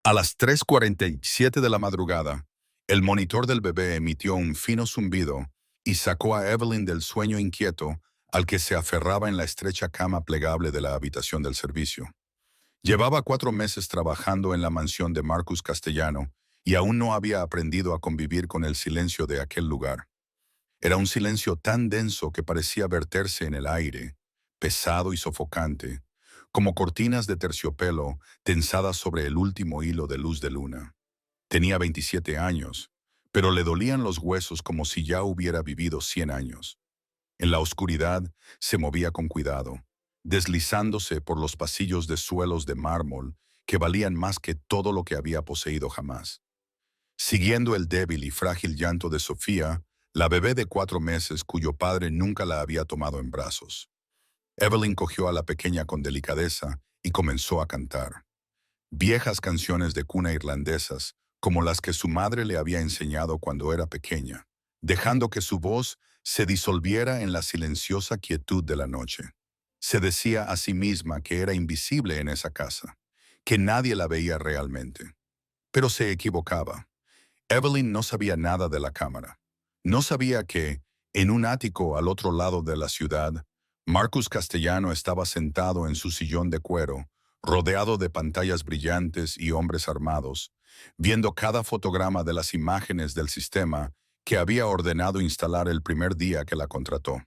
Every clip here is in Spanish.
A las 3:47 de la madrugada, el monitor del bebé emitió un fino zumbido y sacó a Evelyn del sueño inquieto al que se aferraba en la estrecha cama plegable de la habitación del servicio. Llevaba 4 meses trabajando en la mansión de Marcus Castellano y aún no había aprendido a convivir con el silencio de aquel lugar. Era un silencio tan denso que parecía verterse en el aire, pesado y sofocante, como cortinas de terciopelo tensadas sobre el último hilo de luz de luna. Tenía 27 años, pero le dolían los huesos como si ya hubiera vivido 100 años. En la oscuridad se movía con cuidado, deslizándose por los pasillos de suelos de mármol que valían más que todo lo que había poseído jamás. Siguiendo el débil y frágil llanto de Sofía, la bebé de 4 meses cuyo padre nunca la había tomado en brazos. Evelyn cogió a la pequeña con delicadeza y comenzó a cantar. Viejas canciones de cuna irlandesas, como las que su madre le había enseñado cuando era pequeña, dejando que su voz se disolviera en la silenciosa quietud de la noche. Se decía a sí misma que era invisible en esa casa, que nadie la veía realmente. Pero se equivocaba. Evelyn no sabía nada de la cámara. No sabía que, en un ático al otro lado de la ciudad, Marcus Castellano estaba sentado en su sillón de cuero, rodeado de pantallas brillantes y hombres armados, viendo cada fotograma de las imágenes del sistema que había ordenado instalar el primer día que la contrató.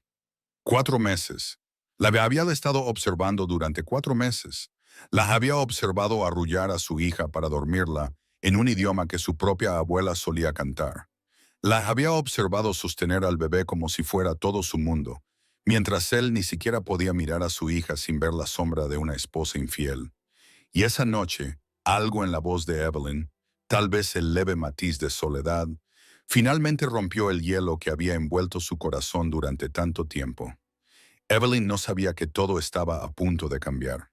4 meses. La había estado observando durante 4 meses. La había observado arrullar a su hija para dormirla en un idioma que su propia abuela solía cantar. La había observado sostener al bebé como si fuera todo su mundo, mientras él ni siquiera podía mirar a su hija sin ver la sombra de una esposa infiel. Y esa noche, algo en la voz de Evelyn, tal vez el leve matiz de soledad, finalmente rompió el hielo que había envuelto su corazón durante tanto tiempo. Evelyn no sabía que todo estaba a punto de cambiar,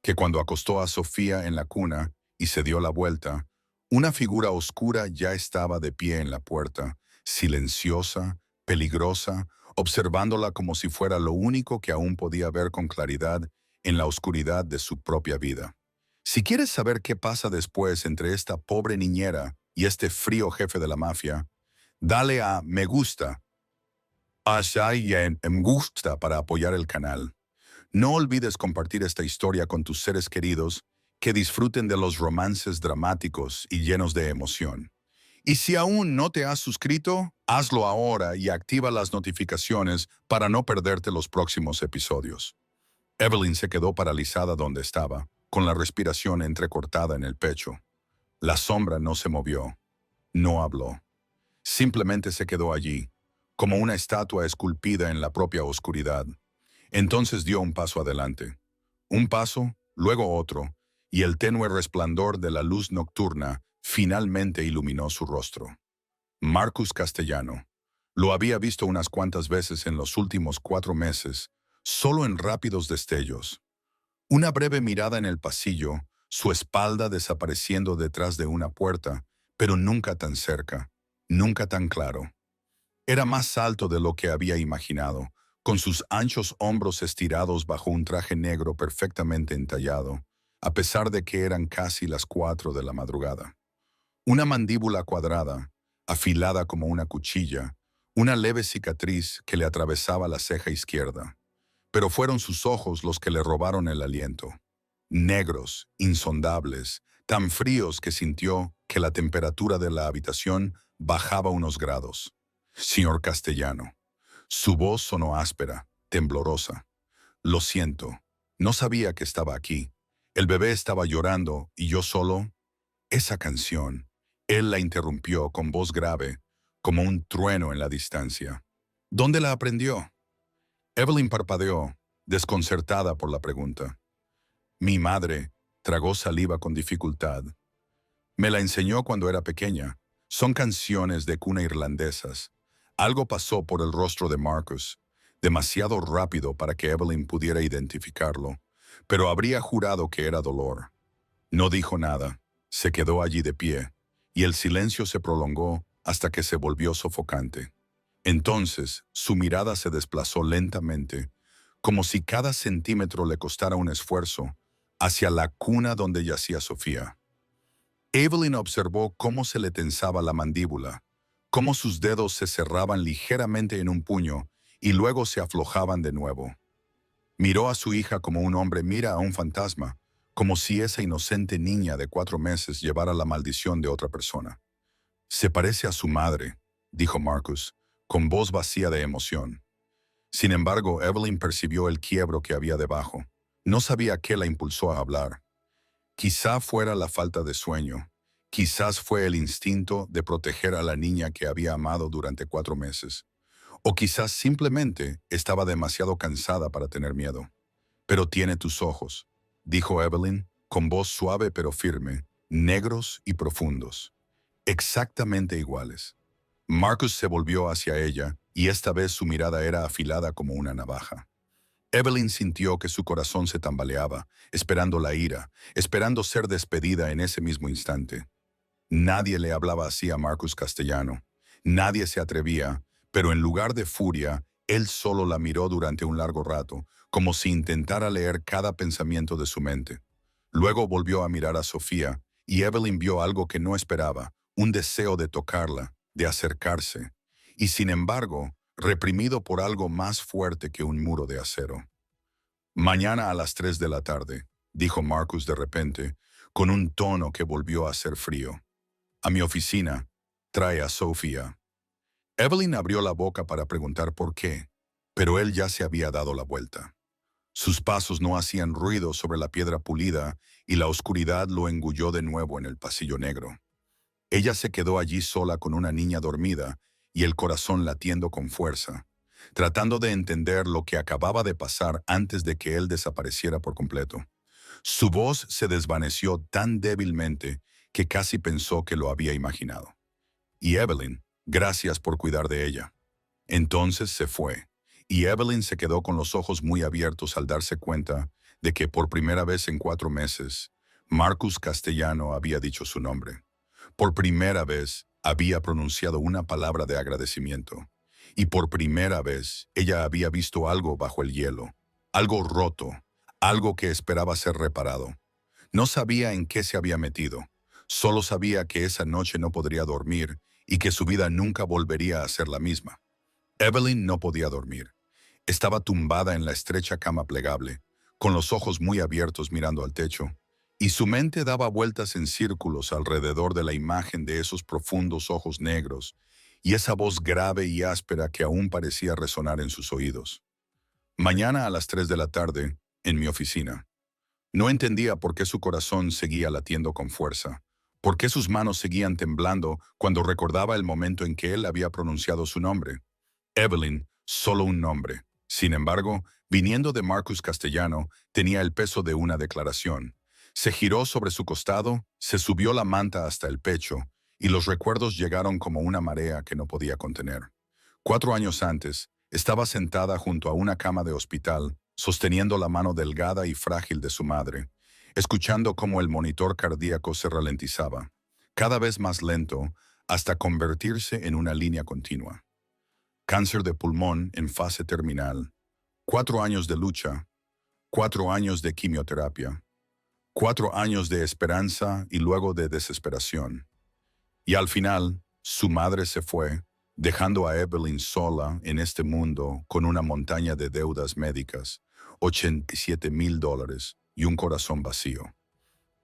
que cuando acostó a Sofía en la cuna y se dio la vuelta, una figura oscura ya estaba de pie en la puerta, silenciosa, peligrosa, observándola como si fuera lo único que aún podía ver con claridad en la oscuridad de su propia vida. Si quieres saber qué pasa después entre esta pobre niñera y este frío jefe de la mafia, dale a me gusta, me gusta para apoyar el canal. No olvides compartir esta historia con tus seres queridos que disfruten de los romances dramáticos y llenos de emoción. Y si aún no te has suscrito, hazlo ahora y activa las notificaciones para no perderte los próximos episodios. Evelyn se quedó paralizada donde estaba, con la respiración entrecortada en el pecho. La sombra no se movió, no habló. Simplemente se quedó allí, como una estatua esculpida en la propia oscuridad. Entonces dio un paso adelante. Un paso, luego otro, y el tenue resplandor de la luz nocturna finalmente iluminó su rostro. Marcus Castellano. Lo había visto unas cuantas veces en los últimos 4 meses, solo en rápidos destellos. Una breve mirada en el pasillo, su espalda desapareciendo detrás de una puerta, pero nunca tan cerca, nunca tan claro. Era más alto de lo que había imaginado, con sus anchos hombros estirados bajo un traje negro perfectamente entallado, a pesar de que eran casi las 4 de la madrugada. Una mandíbula cuadrada, afilada como una cuchilla, una leve cicatriz que le atravesaba la ceja izquierda. Pero fueron sus ojos los que le robaron el aliento. Negros, insondables, tan fríos que sintió que la temperatura de la habitación bajaba unos grados. Señor Castellano. Su voz sonó áspera, temblorosa. Lo siento, no sabía que estaba aquí. El bebé estaba llorando y yo solo... Esa canción. Él la interrumpió con voz grave, como un trueno en la distancia. ¿Dónde la aprendió? Evelyn parpadeó, desconcertada por la pregunta. Mi madre tragó saliva con dificultad. Me la enseñó cuando era pequeña. Son canciones de cuna irlandesas. Algo pasó por el rostro de Marcus, demasiado rápido para que Evelyn pudiera identificarlo, pero habría jurado que era dolor. No dijo nada, se quedó allí de pie, y el silencio se prolongó hasta que se volvió sofocante. Entonces, su mirada se desplazó lentamente, como si cada centímetro le costara un esfuerzo, hacia la cuna donde yacía Sofía. Evelyn observó cómo se le tensaba la mandíbula, cómo sus dedos se cerraban ligeramente en un puño y luego se aflojaban de nuevo. Miró a su hija como un hombre mira a un fantasma, como si esa inocente niña de 4 meses llevara la maldición de otra persona. «Se parece a su madre», dijo Marcus, con voz vacía de emoción. Sin embargo, Evelyn percibió el quiebro que había debajo. No sabía qué la impulsó a hablar. Quizá fuera la falta de sueño. Quizás fue el instinto de proteger a la niña que había amado durante 4 meses. O quizás simplemente estaba demasiado cansada para tener miedo. «Pero tiene tus ojos», dijo Evelyn, con voz suave pero firme, negros y profundos. «Exactamente iguales». Marcus se volvió hacia ella, y esta vez su mirada era afilada como una navaja. Evelyn sintió que su corazón se tambaleaba, esperando la ira, esperando ser despedida en ese mismo instante. Nadie le hablaba así a Marcus Castellano. Nadie se atrevía, pero en lugar de furia, él solo la miró durante un largo rato, como si intentara leer cada pensamiento de su mente. Luego volvió a mirar a Sofía, y Evelyn vio algo que no esperaba, un deseo de tocarla, de acercarse, y sin embargo, reprimido por algo más fuerte que un muro de acero. «Mañana a las 3 de la tarde», dijo Marcus de repente, con un tono que volvió a ser frío. «A mi oficina. Trae a Sofía». Evelyn abrió la boca para preguntar por qué, pero él ya se había dado la vuelta. Sus pasos no hacían ruido sobre la piedra pulida y la oscuridad lo engulló de nuevo en el pasillo negro. Ella se quedó allí sola con una niña dormida y el corazón latiendo con fuerza, tratando de entender lo que acababa de pasar antes de que él desapareciera por completo. Su voz se desvaneció tan débilmente que casi pensó que lo había imaginado. «Y Evelyn, gracias por cuidar de ella». Entonces se fue, y Evelyn se quedó con los ojos muy abiertos al darse cuenta de que por primera vez en 4 meses, Marcus Castellano había dicho su nombre. Por primera vez había pronunciado una palabra de agradecimiento. Y por primera vez ella había visto algo bajo el hielo, algo roto, algo que esperaba ser reparado. No sabía en qué se había metido, solo sabía que esa noche no podría dormir y que su vida nunca volvería a ser la misma. Evelyn no podía dormir. Estaba tumbada en la estrecha cama plegable, con los ojos muy abiertos mirando al techo, y su mente daba vueltas en círculos alrededor de la imagen de esos profundos ojos negros y esa voz grave y áspera que aún parecía resonar en sus oídos. «Mañana a las 3 de la tarde, en mi oficina». No entendía por qué su corazón seguía latiendo con fuerza, por qué sus manos seguían temblando cuando recordaba el momento en que él había pronunciado su nombre. Evelyn, solo un nombre. Sin embargo, viniendo de Marcus Castellano, tenía el peso de una declaración. Se giró sobre su costado, se subió la manta hasta el pecho, y los recuerdos llegaron como una marea que no podía contener. 4 años antes, estaba sentada junto a una cama de hospital, sosteniendo la mano delgada y frágil de su madre, escuchando cómo el monitor cardíaco se ralentizaba, cada vez más lento, hasta convertirse en una línea continua. Cáncer de pulmón en fase terminal. 4 años de lucha. 4 años de quimioterapia. 4 años de esperanza y luego de desesperación. Y al final, su madre se fue, dejando a Evelyn sola en este mundo con una montaña de deudas médicas, $87,000 y un corazón vacío.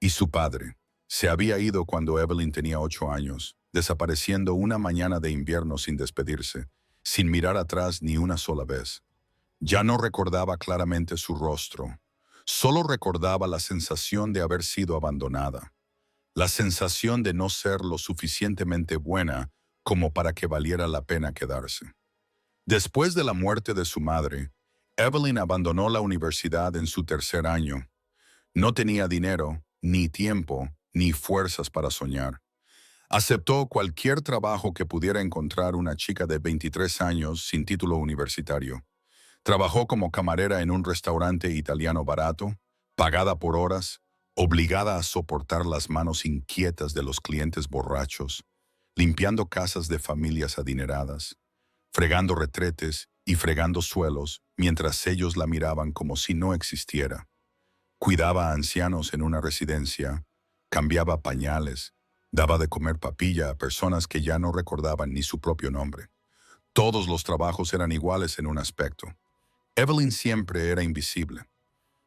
Y su padre se había ido cuando Evelyn tenía 8 años, desapareciendo una mañana de invierno sin despedirse, sin mirar atrás ni una sola vez. Ya no recordaba claramente su rostro, solo recordaba la sensación de haber sido abandonada, la sensación de no ser lo suficientemente buena como para que valiera la pena quedarse. Después de la muerte de su madre, Evelyn abandonó la universidad en su 3er año. No tenía dinero, ni tiempo, ni fuerzas para soñar. Aceptó cualquier trabajo que pudiera encontrar una chica de 23 años sin título universitario. Trabajó como camarera en un restaurante italiano barato, pagada por horas, obligada a soportar las manos inquietas de los clientes borrachos, limpiando casas de familias adineradas, fregando retretes y fregando suelos mientras ellos la miraban como si no existiera. Cuidaba a ancianos en una residencia, cambiaba pañales, Daba de comer papilla a personas que ya no recordaban ni su propio nombre. Todos los trabajos eran iguales en un aspecto. Evelyn siempre era invisible.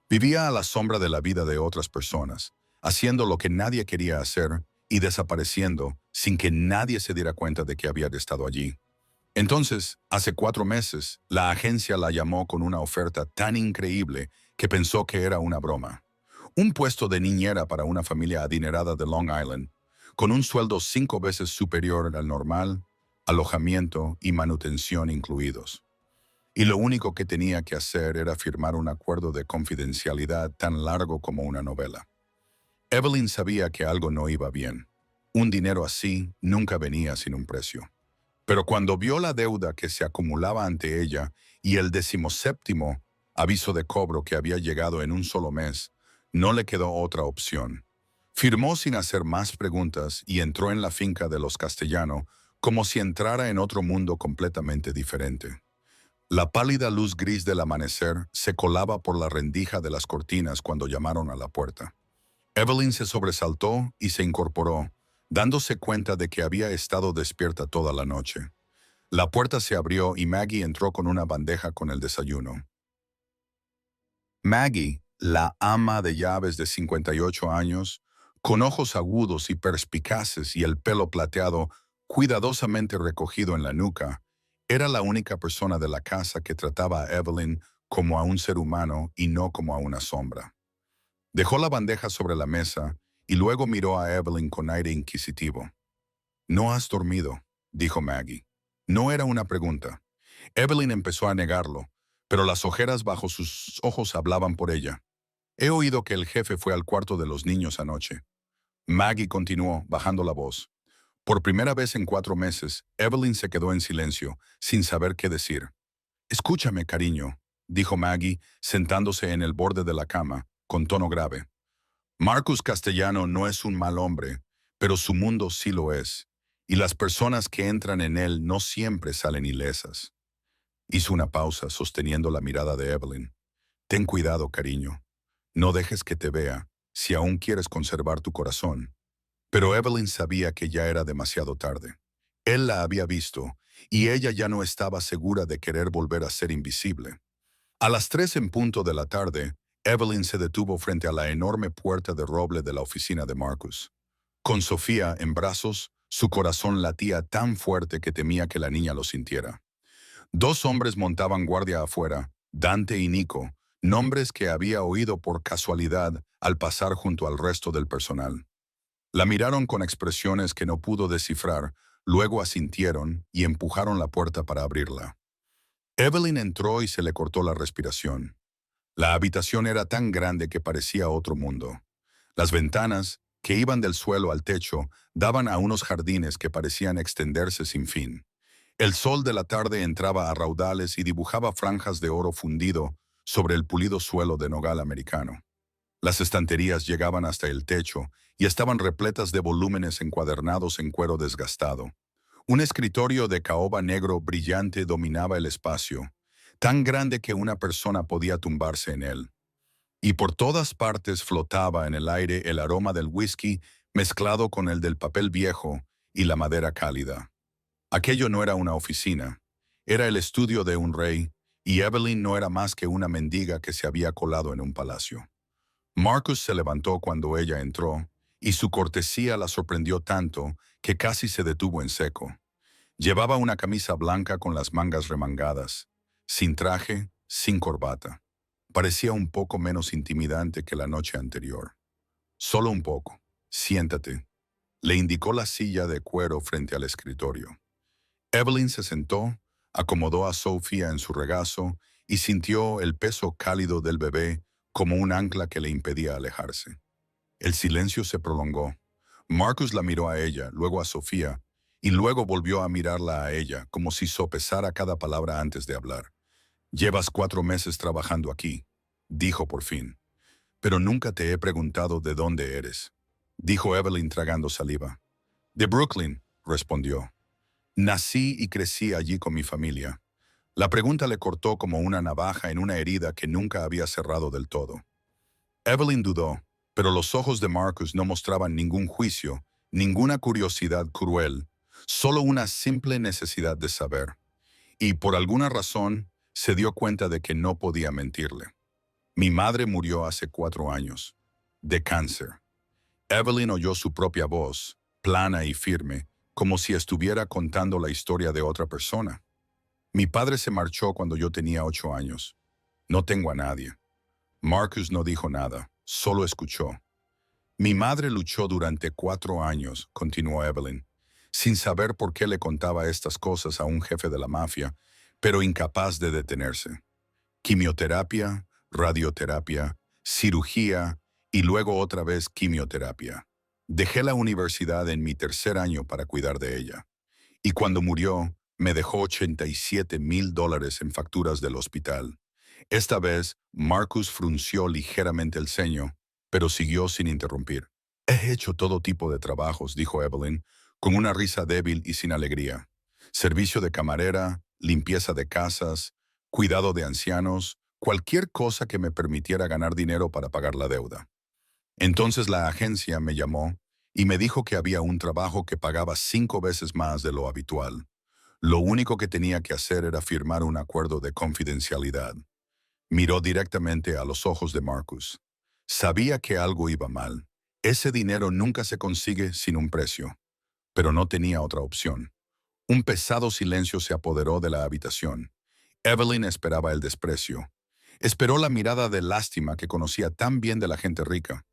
Vivía a la sombra de la vida de otras personas, haciendo lo que nadie quería hacer y desapareciendo sin que nadie se diera cuenta de que había estado allí. Entonces, hace 4 meses, la agencia la llamó con una oferta tan increíble que pensó que era una broma. Un puesto de niñera para una familia adinerada de Long Island, con un sueldo 5 veces superior al normal, alojamiento y manutención incluidos. Y lo único que tenía que hacer era firmar un acuerdo de confidencialidad tan largo como una novela. Evelyn sabía que algo no iba bien. Un dinero así nunca venía sin un precio. Pero cuando vio la deuda que se acumulaba ante ella y el 17º aviso de cobro que había llegado en un solo mes, no le quedó otra opción. Firmó sin hacer más preguntas y entró en la finca de los Castellano como si entrara en otro mundo completamente diferente. La pálida luz gris del amanecer se colaba por la rendija de las cortinas cuando llamaron a la puerta. Evelyn se sobresaltó y se incorporó, dándose cuenta de que había estado despierta toda la noche. La puerta se abrió y Maggie entró con una bandeja con el desayuno. Maggie, la ama de llaves de 58 años, con ojos agudos y perspicaces y el pelo plateado cuidadosamente recogido en la nuca, era la única persona de la casa que trataba a Evelyn como a un ser humano y no como a una sombra. Dejó la bandeja sobre la mesa y luego miró a Evelyn con aire inquisitivo. «¿No has dormido?», dijo Maggie. No era una pregunta. Evelyn empezó a negarlo, pero las ojeras bajo sus ojos hablaban por ella. «He oído que el jefe fue al cuarto de los niños anoche». Maggie continuó, bajando la voz. Por primera vez en 4 meses, Evelyn se quedó en silencio, sin saber qué decir. «Escúchame, cariño», dijo Maggie, sentándose en el borde de la cama, con tono grave. «Marcus Castellano no es un mal hombre, pero su mundo sí lo es, y las personas que entran en él no siempre salen ilesas». Hizo una pausa, sosteniendo la mirada de Evelyn. «Ten cuidado, cariño. No dejes que te vea, si aún quieres conservar tu corazón». Pero Evelyn sabía que ya era demasiado tarde. Él la había visto, y ella ya no estaba segura de querer volver a ser invisible. A las 3 en punto de la tarde, Evelyn se detuvo frente a la enorme puerta de roble de la oficina de Marcus. Con Sofía en brazos, su corazón latía tan fuerte que temía que la niña lo sintiera. 2 hombres montaban guardia afuera, Dante y Nico, nombres que había oído por casualidad al pasar junto al resto del personal. La miraron con expresiones que no pudo descifrar, luego asintieron y empujaron la puerta para abrirla. Evelyn entró y se le cortó la respiración. La habitación era tan grande que parecía otro mundo. Las ventanas, que iban del suelo al techo, daban a unos jardines que parecían extenderse sin fin. El sol de la tarde entraba a raudales y dibujaba franjas de oro fundido sobre el pulido suelo de nogal americano. Las estanterías llegaban hasta el techo y estaban repletas de volúmenes encuadernados en cuero desgastado. Un escritorio de caoba negro brillante dominaba el espacio, tan grande que una persona podía tumbarse en él. Y por todas partes flotaba en el aire el aroma del whisky mezclado con el del papel viejo y la madera cálida. Aquello no era una oficina, era el estudio de un rey, y Evelyn no era más que una mendiga que se había colado en un palacio. Marcus se levantó cuando ella entró, y su cortesía la sorprendió tanto que casi se detuvo en seco. Llevaba una camisa blanca con las mangas remangadas, sin traje, sin corbata. Parecía un poco menos intimidante que la noche anterior. «Solo un poco. Siéntate», le indicó la silla de cuero frente al escritorio. Evelyn se sentó, acomodó a Sofía en su regazo y sintió el peso cálido del bebé como un ancla que le impedía alejarse. El silencio se prolongó. Marcus la miró a ella, luego a Sofía, y luego volvió a mirarla a ella, como si sopesara cada palabra antes de hablar. «Llevas 4 meses trabajando aquí», dijo por fin. «Pero nunca te he preguntado de dónde eres», dijo Evelyn tragando saliva. «De Brooklyn», respondió. «Nací y crecí allí con mi familia». La pregunta le cortó como una navaja en una herida que nunca había cerrado del todo. Evelyn dudó, pero los ojos de Marcus no mostraban ningún juicio Ninguna curiosidad cruel, solo una simple necesidad de saber. Y por alguna razón se dio cuenta de que no podía mentirle. Mi madre murió hace 4 años, de cáncer. Evelyn oyó su propia voz, plana y firme, como si estuviera contando la historia de otra persona. Mi padre se marchó cuando yo tenía 8 años. No tengo a nadie. Marcus no dijo nada, solo escuchó. Mi madre luchó durante 4 años, continuó Evelyn, sin saber por qué le contaba estas cosas a un jefe de la mafia, pero incapaz de detenerse. Quimioterapia, radioterapia, cirugía y luego otra vez quimioterapia. Dejé la universidad en mi 3er año para cuidar de ella. Y cuando murió, me dejó $87,000 en facturas del hospital. Esta vez, Marcus frunció ligeramente el ceño, pero siguió sin interrumpir. He hecho todo tipo de trabajos, dijo Evelyn, con una risa débil y sin alegría. Servicio de camarera, limpieza de casas, cuidado de ancianos, cualquier cosa que me permitiera ganar dinero para pagar la deuda. Entonces la agencia me llamó y me dijo que había un trabajo que pagaba 5 veces más de lo habitual. Lo único que tenía que hacer era firmar un acuerdo de confidencialidad. Miró directamente a los ojos de Marcus. Sabía que algo iba mal. Ese dinero nunca se consigue sin un precio, pero no tenía otra opción. Un pesado silencio se apoderó de la habitación. Evelyn esperaba el desprecio. Esperó la mirada de lástima que conocía tan bien de la gente rica.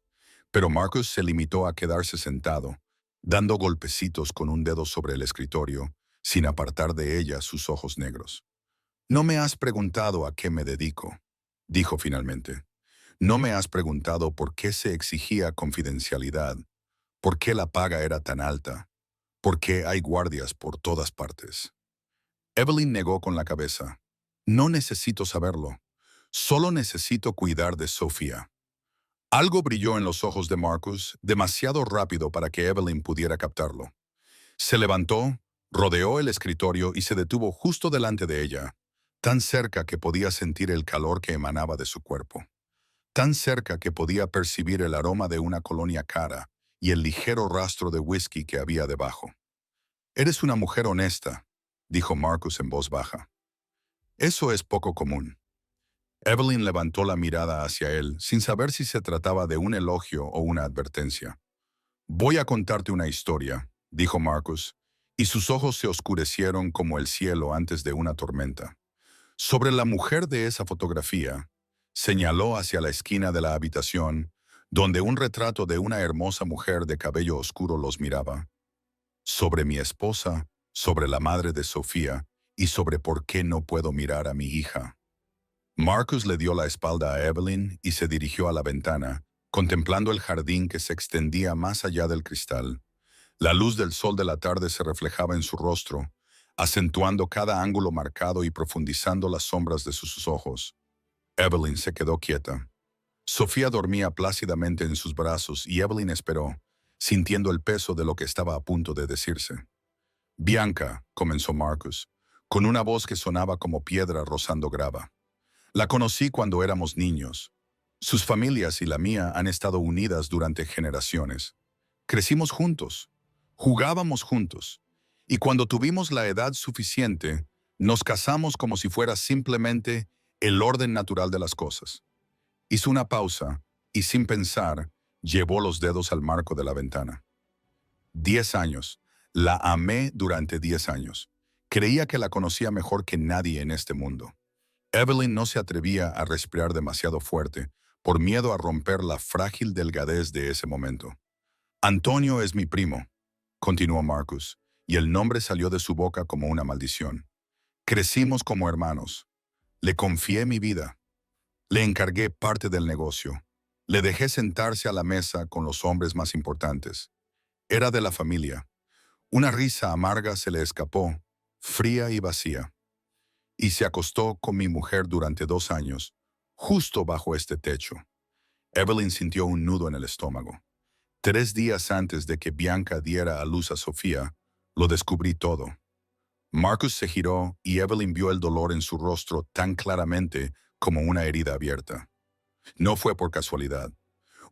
Pero Marcus se limitó a quedarse sentado, dando golpecitos con un dedo sobre el escritorio, sin apartar de ella sus ojos negros. No me has preguntado a qué me dedico, dijo finalmente. No me has preguntado por qué se exigía confidencialidad, por qué la paga era tan alta, por qué hay guardias por todas partes. Evelyn negó con la cabeza. No necesito saberlo. Solo necesito cuidar de Sofía. Algo brilló en los ojos de Marcus, demasiado rápido para que Evelyn pudiera captarlo. Se levantó, rodeó el escritorio y se detuvo justo delante de ella, tan cerca que podía sentir el calor que emanaba de su cuerpo, tan cerca que podía percibir el aroma de una colonia cara y el ligero rastro de whisky que había debajo. «Eres una mujer honesta», dijo Marcus en voz baja. «Eso es poco común». Evelyn levantó la mirada hacia él, sin saber si se trataba de un elogio o una advertencia. «Voy a contarte una historia», dijo Marcus, y sus ojos se oscurecieron como el cielo antes de una tormenta. Sobre la mujer de esa fotografía, señaló hacia la esquina de la habitación, donde un retrato de una hermosa mujer de cabello oscuro los miraba. Sobre mi esposa, sobre la madre de Sofía, y sobre por qué no puedo mirar a mi hija. Marcus le dio la espalda a Evelyn y se dirigió a la ventana, contemplando el jardín que se extendía más allá del cristal. La luz del sol de la tarde se reflejaba en su rostro, acentuando cada ángulo marcado y profundizando las sombras de sus ojos. Evelyn se quedó quieta. Sofía dormía plácidamente en sus brazos y Evelyn esperó, sintiendo el peso de lo que estaba a punto de decirse. «Bianca», comenzó Marcus, con una voz que sonaba como piedra rozando grava. «La conocí cuando éramos niños. Sus familias y la mía han estado unidas durante generaciones. Crecimos juntos, jugábamos juntos, y cuando tuvimos la edad suficiente, nos casamos como si fuera simplemente el orden natural de las cosas». Hizo una pausa y, sin pensar, llevó los dedos al marco de la ventana. 10 años. La amé durante 10 años. Creía que la conocía mejor que nadie en este mundo. Evelyn no se atrevía a respirar demasiado fuerte, por miedo a romper la frágil delgadez de ese momento. «Antonio es mi primo», continuó Marcus, y el nombre salió de su boca como una maldición. «Crecimos como hermanos. Le confié mi vida. Le encargué parte del negocio. Le dejé sentarse a la mesa con los hombres más importantes. Era de la familia. Una risa amarga se le escapó, fría y vacía. Y se acostó con mi mujer durante 2 años, justo bajo este techo». Evelyn sintió un nudo en el estómago. 3 días antes de que Bianca diera a luz a Sofía, lo descubrí todo. Marcus se giró y Evelyn vio el dolor en su rostro tan claramente como una herida abierta. No fue por casualidad.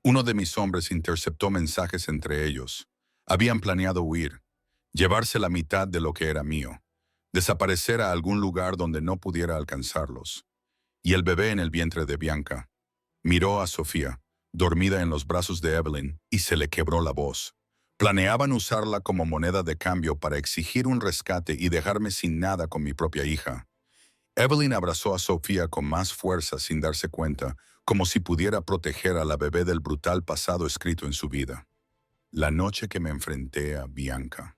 Uno de mis hombres interceptó mensajes entre ellos. Habían planeado huir, llevarse la mitad de lo que era mío, desaparecer a algún lugar donde no pudiera alcanzarlos. Y el bebé en el vientre de Bianca miró a Sofía, dormida en los brazos de Evelyn, y se le quebró la voz. Planeaban usarla como moneda de cambio para exigir un rescate y dejarme sin nada con mi propia hija. Evelyn abrazó a Sofía con más fuerza sin darse cuenta, como si pudiera proteger a la bebé del brutal pasado escrito en su vida. La noche que me enfrenté a Bianca.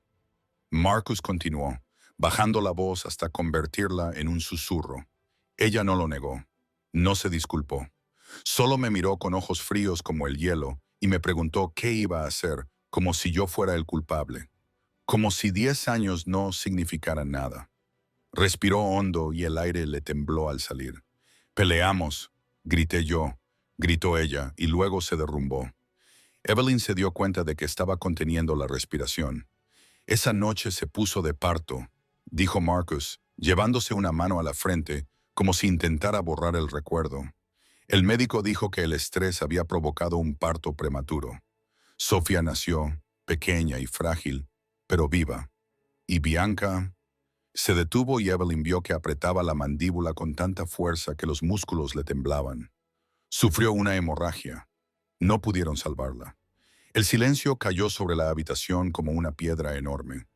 Marcus continuó, bajando la voz hasta convertirla en un susurro. Ella no lo negó, no se disculpó. Solo me miró con ojos fríos como el hielo y me preguntó qué iba a hacer, como si yo fuera el culpable, como si 10 años no significaran nada. Respiró hondo y el aire le tembló al salir. «Peleamos», grité yo, gritó ella y luego se derrumbó. Evelyn se dio cuenta de que estaba conteniendo la respiración. «Esa noche se puso de parto», dijo Marcus, llevándose una mano a la frente, como si intentara borrar el recuerdo. El médico dijo que el estrés había provocado un parto prematuro. Sofía nació, pequeña y frágil, pero viva. Y Bianca se detuvo y Evelyn vio que apretaba la mandíbula con tanta fuerza que los músculos le temblaban. Sufrió una hemorragia. No pudieron salvarla. El silencio cayó sobre la habitación como una piedra enorme.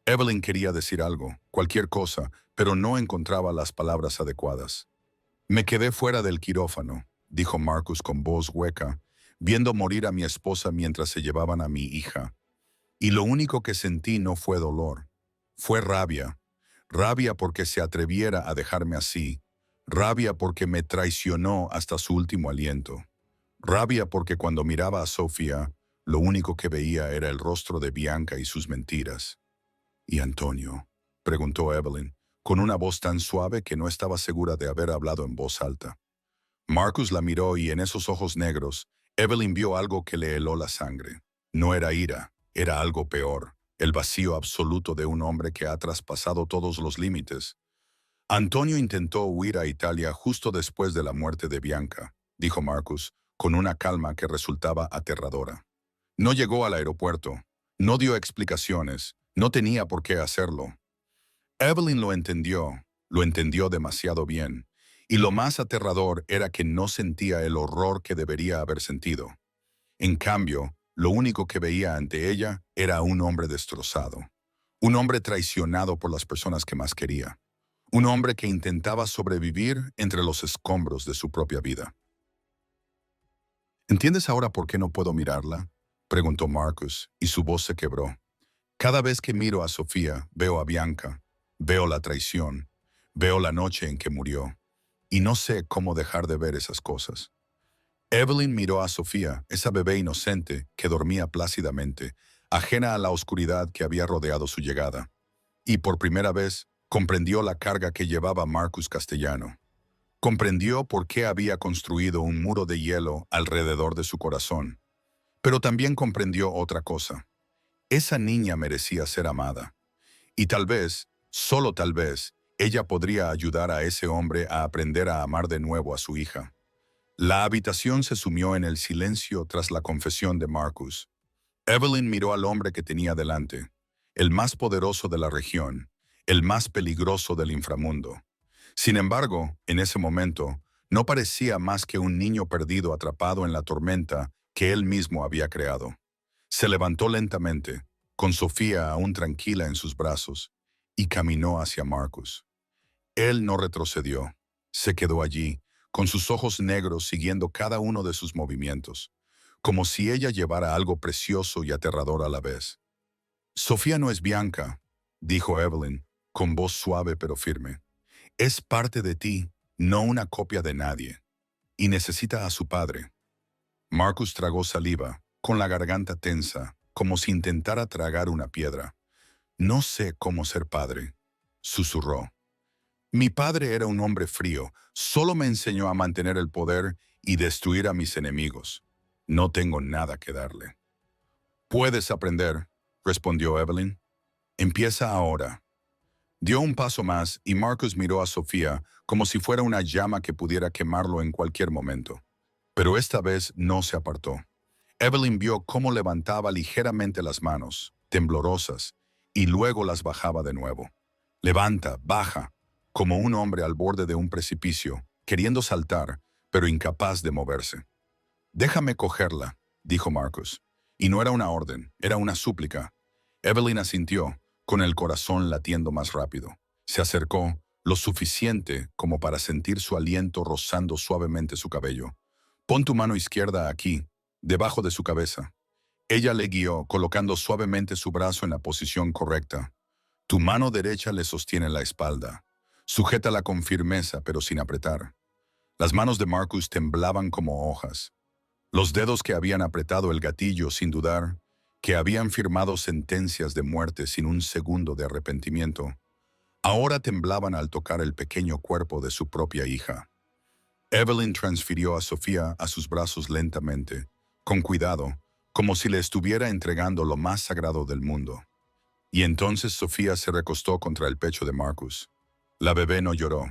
Evelyn quería decir algo, cualquier cosa, pero no encontraba las palabras adecuadas. «Me quedé fuera del quirófano», dijo Marcus con voz hueca, viendo morir a mi esposa mientras se llevaban a mi hija. Y lo único que sentí no fue dolor, fue rabia. Rabia porque se atreviera a dejarme así. Rabia porque me traicionó hasta su último aliento. Rabia porque cuando miraba a Sofía, lo único que veía era el rostro de Bianca y sus mentiras. «¿Y Antonio?», preguntó Evelyn, con una voz tan suave que no estaba segura de haber hablado en voz alta. Marcus la miró y en esos ojos negros, Evelyn vio algo que le heló la sangre. No era ira, era algo peor, el vacío absoluto de un hombre que ha traspasado todos los límites. «Antonio intentó huir a Italia justo después de la muerte de Bianca», dijo Marcus, con una calma que resultaba aterradora. «No llegó al aeropuerto, no dio explicaciones, no tenía por qué hacerlo». Evelyn lo entendió demasiado bien, y lo más aterrador era que no sentía el horror que debería haber sentido. En cambio, lo único que veía ante ella era un hombre destrozado, un hombre traicionado por las personas que más quería, un hombre que intentaba sobrevivir entre los escombros de su propia vida. «¿Entiendes ahora por qué no puedo mirarla?», preguntó Marcus, y su voz se quebró. «Cada vez que miro a Sofía, veo a Bianca, veo la traición, veo la noche en que murió, y no sé cómo dejar de ver esas cosas». Evelyn miró a Sofía, esa bebé inocente que dormía plácidamente, ajena a la oscuridad que había rodeado su llegada, y por primera vez comprendió la carga que llevaba Marcus Castellano. Comprendió por qué había construido un muro de hielo alrededor de su corazón. Pero también comprendió otra cosa. Esa niña merecía ser amada. Y tal vez, solo tal vez, ella podría ayudar a ese hombre a aprender a amar de nuevo a su hija. La habitación se sumió en el silencio tras la confesión de Marcus. Evelyn miró al hombre que tenía delante, el más poderoso de la región, el más peligroso del inframundo. Sin embargo, en ese momento, no parecía más que un niño perdido atrapado en la tormenta que él mismo había creado. Se levantó lentamente, con Sofía aún tranquila en sus brazos, y caminó hacia Marcus. Él no retrocedió, se quedó allí, con sus ojos negros siguiendo cada uno de sus movimientos, como si ella llevara algo precioso y aterrador a la vez. «Sofía no es Bianca», dijo Evelyn, con voz suave pero firme. «Es parte de ti, no una copia de nadie. Y necesita a su padre». Marcus tragó saliva, con la garganta tensa, como si intentara tragar una piedra. «No sé cómo ser padre», susurró. «Mi padre era un hombre frío, solo me enseñó a mantener el poder y destruir a mis enemigos. No tengo nada que darle». «Puedes aprender», respondió Evelyn. «Empieza ahora». Dio un paso más y Marcus miró a Sofía como si fuera una llama que pudiera quemarlo en cualquier momento. Pero esta vez no se apartó. Evelyn vio cómo levantaba ligeramente las manos, temblorosas, y luego las bajaba de nuevo. Levanta, baja, como un hombre al borde de un precipicio, queriendo saltar, pero incapaz de moverse. «Déjame cogerla», dijo Marcus. Y no era una orden, era una súplica. Evelyn asintió, con el corazón latiendo más rápido. Se acercó, lo suficiente como para sentir su aliento rozando suavemente su cabello. «Pon tu mano izquierda aquí, debajo de su cabeza». Ella le guió, colocando suavemente su brazo en la posición correcta. «Tu mano derecha le sostiene la espalda. Sujétala con firmeza, pero sin apretar». Las manos de Marcus temblaban como hojas. Los dedos que habían apretado el gatillo sin dudar, que habían firmado sentencias de muerte sin un segundo de arrepentimiento, ahora temblaban al tocar el pequeño cuerpo de su propia hija. Evelyn transfirió a Sofía a sus brazos lentamente, con cuidado, como si le estuviera entregando lo más sagrado del mundo. Y entonces Sofía se recostó contra el pecho de Marcus. La bebé no lloró.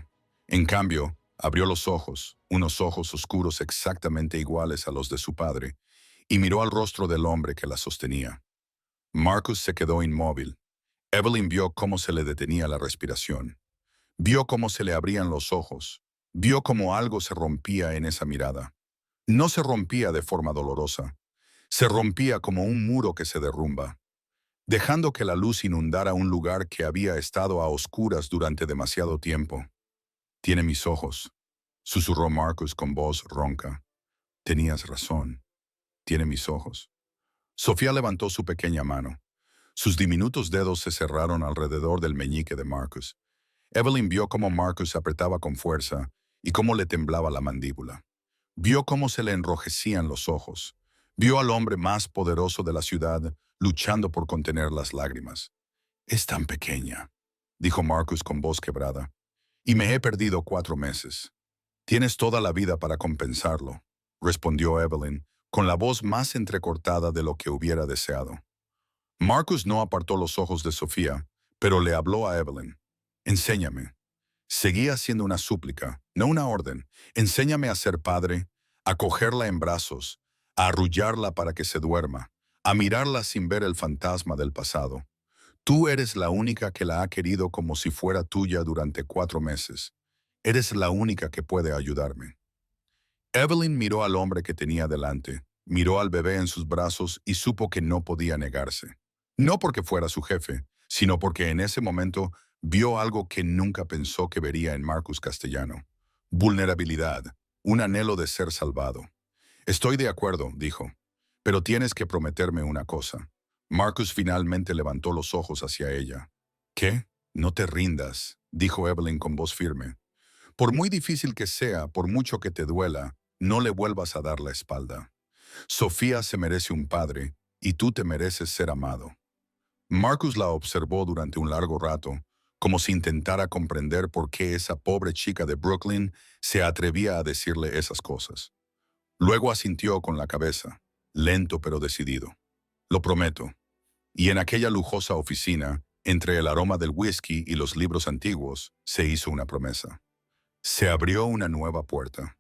En cambio, abrió los ojos, unos ojos oscuros exactamente iguales a los de su padre, y miró al rostro del hombre que la sostenía. Marcus se quedó inmóvil. Evelyn vio cómo se le detenía la respiración. Vio cómo se le abrían los ojos. Vio cómo algo se rompía en esa mirada. No se rompía de forma dolorosa. Se rompía como un muro que se derrumba, dejando que la luz inundara un lugar que había estado a oscuras durante demasiado tiempo. «Tiene mis ojos», susurró Marcus con voz ronca. «Tenías razón. Tiene mis ojos». Sofía levantó su pequeña mano. Sus diminutos dedos se cerraron alrededor del meñique de Marcus. Evelyn vio cómo Marcus apretaba con fuerza y cómo le temblaba la mandíbula. Vio cómo se le enrojecían los ojos. Vio al hombre más poderoso de la ciudad luchando por contener las lágrimas. «Es tan pequeña», dijo Marcus con voz quebrada. «Y me he perdido 4 meses». «Tienes toda la vida para compensarlo», respondió Evelyn, con la voz más entrecortada de lo que hubiera deseado. Marcus no apartó los ojos de Sofía, pero le habló a Evelyn. «Enséñame». Seguía siendo una súplica, no una orden. «Enséñame a ser padre, a cogerla en brazos, a arrullarla para que se duerma, a mirarla sin ver el fantasma del pasado. Tú eres la única que la ha querido como si fuera tuya durante 4 meses. Eres la única que puede ayudarme». Evelyn miró al hombre que tenía delante, miró al bebé en sus brazos y supo que no podía negarse. No porque fuera su jefe, sino porque en ese momento vio algo que nunca pensó que vería en Marcus Castellano. Vulnerabilidad, un anhelo de ser salvado. «Estoy de acuerdo», dijo, «pero tienes que prometerme una cosa». Marcus finalmente levantó los ojos hacia ella. «¿Qué? No te rindas», dijo Evelyn con voz firme. «Por muy difícil que sea, por mucho que te duela, no le vuelvas a dar la espalda. Sofía se merece un padre, y tú te mereces ser amado». Marcus la observó durante un largo rato, como si intentara comprender por qué esa pobre chica de Brooklyn se atrevía a decirle esas cosas. Luego asintió con la cabeza, lento pero decidido. «Lo prometo». Y en aquella lujosa oficina, entre el aroma del whisky y los libros antiguos, se hizo una promesa. Se abrió una nueva puerta.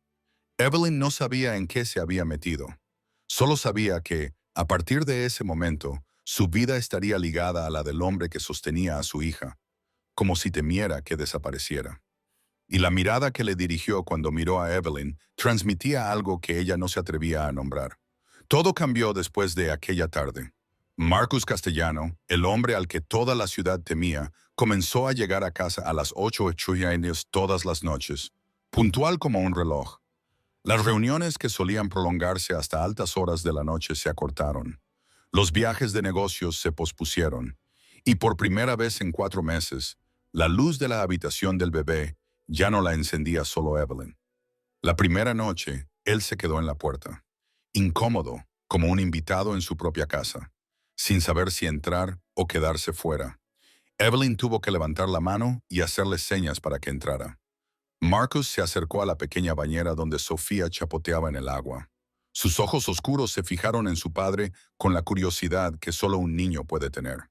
Evelyn no sabía en qué se había metido. Solo sabía que, a partir de ese momento, su vida estaría ligada a la del hombre que sostenía a su hija, como si temiera que desapareciera. Y la mirada que le dirigió cuando miró a Evelyn transmitía algo que ella no se atrevía a nombrar. Todo cambió después de aquella tarde. Marcus Castellano, el hombre al que toda la ciudad temía, comenzó a llegar a casa a las 8:08 todas las noches, puntual como un reloj. Las reuniones que solían prolongarse hasta altas horas de la noche se acortaron. Los viajes de negocios se pospusieron. Y por primera vez en 4 meses, la luz de la habitación del bebé ya no la encendía solo Evelyn. La primera noche, él se quedó en la puerta, incómodo, como un invitado en su propia casa, sin saber si entrar o quedarse fuera. Evelyn tuvo que levantar la mano y hacerle señas para que entrara. Marcus se acercó a la pequeña bañera donde Sofía chapoteaba en el agua. Sus ojos oscuros se fijaron en su padre con la curiosidad que solo un niño puede tener.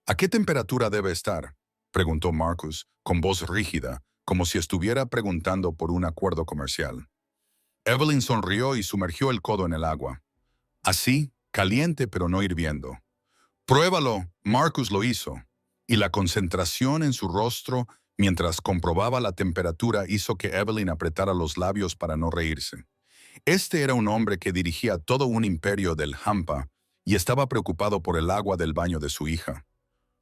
«¿A qué temperatura debe estar?», preguntó Marcus, con voz rígida, como si estuviera preguntando por un acuerdo comercial. Evelyn sonrió y sumergió el codo en el agua. Así, caliente pero no hirviendo. Pruébalo, Marcus lo hizo, y la concentración en su rostro mientras comprobaba la temperatura hizo que Evelyn apretara los labios para no reírse. Este era un hombre que dirigía todo un imperio del Hampa y estaba preocupado por el agua del baño de su hija.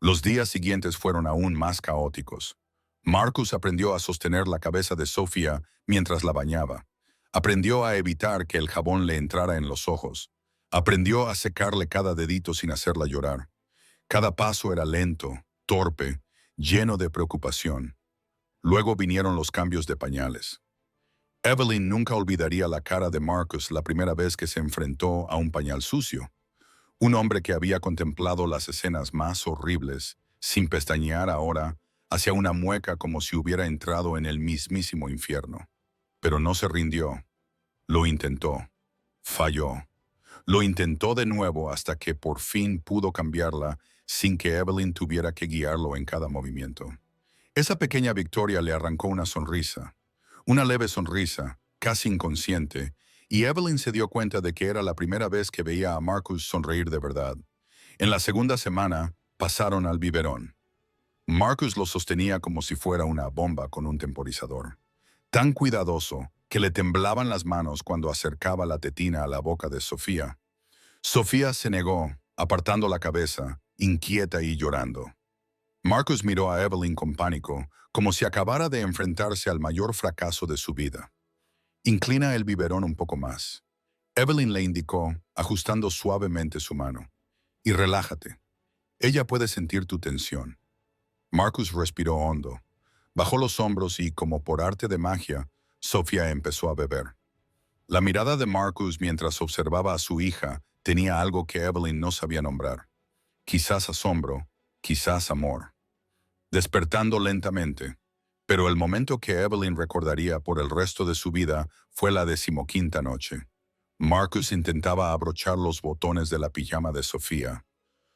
Los días siguientes fueron aún más caóticos. Marcus aprendió a sostener la cabeza de Sofía mientras la bañaba. Aprendió a evitar que el jabón le entrara en los ojos. Aprendió a secarle cada dedito sin hacerla llorar. Cada paso era lento, torpe, lleno de preocupación. Luego vinieron los cambios de pañales. Evelyn nunca olvidaría la cara de Marcus la primera vez que se enfrentó a un pañal sucio. Un hombre que había contemplado las escenas más horribles, sin pestañear ahora, hacía una mueca como si hubiera entrado en el mismísimo infierno. Pero no se rindió. Lo intentó. Falló. Lo intentó de nuevo hasta que por fin pudo cambiarla sin que Evelyn tuviera que guiarlo en cada movimiento. Esa pequeña victoria le arrancó una sonrisa. Una leve sonrisa, casi inconsciente, y Evelyn se dio cuenta de que era la primera vez que veía a Marcus sonreír de verdad. En la segunda semana, pasaron al biberón. Marcus lo sostenía como si fuera una bomba con un temporizador. Tan cuidadoso que le temblaban las manos cuando acercaba la tetina a la boca de Sofía. Sofía se negó, apartando la cabeza, inquieta y llorando. Marcus miró a Evelyn con pánico, como si acabara de enfrentarse al mayor fracaso de su vida. Inclina el biberón un poco más. Evelyn le indicó, ajustando suavemente su mano. Y relájate. Ella puede sentir tu tensión. Marcus respiró hondo. Bajó los hombros y, como por arte de magia, Sofía empezó a beber. La mirada de Marcus mientras observaba a su hija tenía algo que Evelyn no sabía nombrar. Quizás asombro, quizás amor. Despertando lentamente. Pero el momento que Evelyn recordaría por el resto de su vida fue la 15ª noche. Marcus intentaba abrochar los botones de la pijama de Sofía.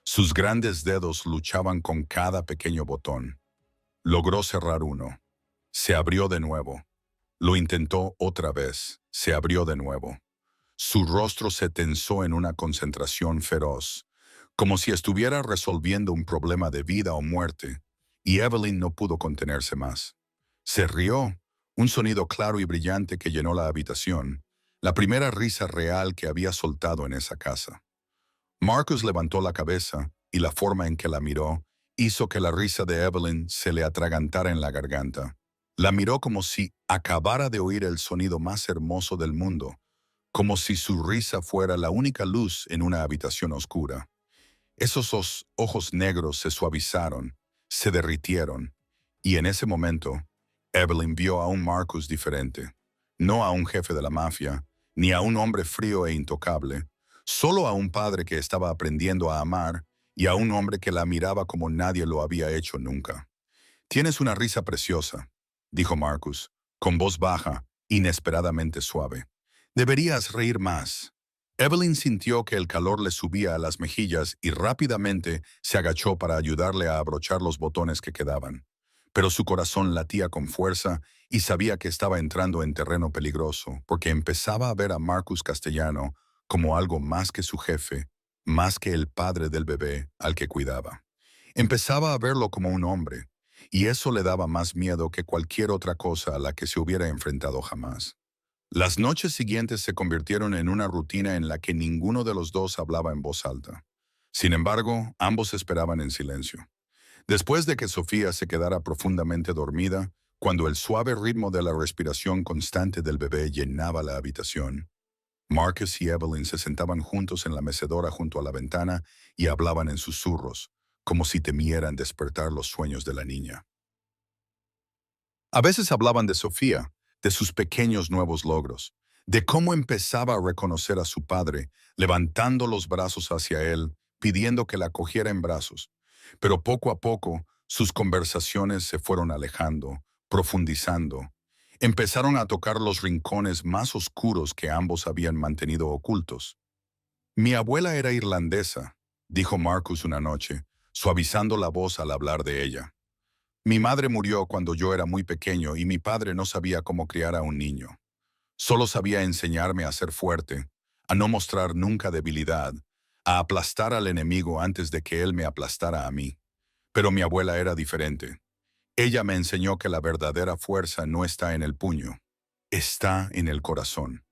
Sus grandes dedos luchaban con cada pequeño botón. Logró cerrar uno. Se abrió de nuevo. Lo intentó otra vez. Se abrió de nuevo. Su rostro se tensó en una concentración feroz, como si estuviera resolviendo un problema de vida o muerte, y Evelyn no pudo contenerse más. Se rió, un sonido claro y brillante que llenó la habitación, la primera risa real que había soltado en esa casa. Marcus levantó la cabeza y la forma en que la miró hizo que la risa de Evelyn se le atragantara en la garganta. La miró como si acabara de oír el sonido más hermoso del mundo, como si su risa fuera la única luz en una habitación oscura. Esos ojos negros se suavizaron, se derritieron, y en ese momento, Evelyn vio a un Marcus diferente, no a un jefe de la mafia, ni a un hombre frío e intocable, solo a un padre que estaba aprendiendo a amar y a un hombre que la miraba como nadie lo había hecho nunca. «Tienes una risa preciosa», dijo Marcus, con voz baja, inesperadamente suave. «Deberías reír más». Evelyn sintió que el calor le subía a las mejillas y rápidamente se agachó para ayudarle a abrochar los botones que quedaban. Pero su corazón latía con fuerza y sabía que estaba entrando en terreno peligroso, porque empezaba a ver a Marcus Castellano como algo más que su jefe, más que el padre del bebé al que cuidaba. Empezaba a verlo como un hombre, y eso le daba más miedo que cualquier otra cosa a la que se hubiera enfrentado jamás. Las noches siguientes se convirtieron en una rutina en la que ninguno de los dos hablaba en voz alta. Sin embargo, ambos esperaban en silencio. Después de que Sofía se quedara profundamente dormida, cuando el suave ritmo de la respiración constante del bebé llenaba la habitación, Marcus y Evelyn se sentaban juntos en la mecedora junto a la ventana y hablaban en susurros, como si temieran despertar los sueños de la niña. A veces hablaban de Sofía, de sus pequeños nuevos logros, de cómo empezaba a reconocer a su padre, levantando los brazos hacia él, pidiendo que la cogiera en brazos. Pero poco a poco, sus conversaciones se fueron alejando, profundizando. Empezaron a tocar los rincones más oscuros que ambos habían mantenido ocultos. «Mi abuela era irlandesa», dijo Marcus una noche, suavizando la voz al hablar de ella. «Mi madre murió cuando yo era muy pequeño y mi padre no sabía cómo criar a un niño. Solo sabía enseñarme a ser fuerte, a no mostrar nunca debilidad, a aplastar al enemigo antes de que él me aplastara a mí. Pero mi abuela era diferente. Ella me enseñó que la verdadera fuerza no está en el puño, está en el corazón.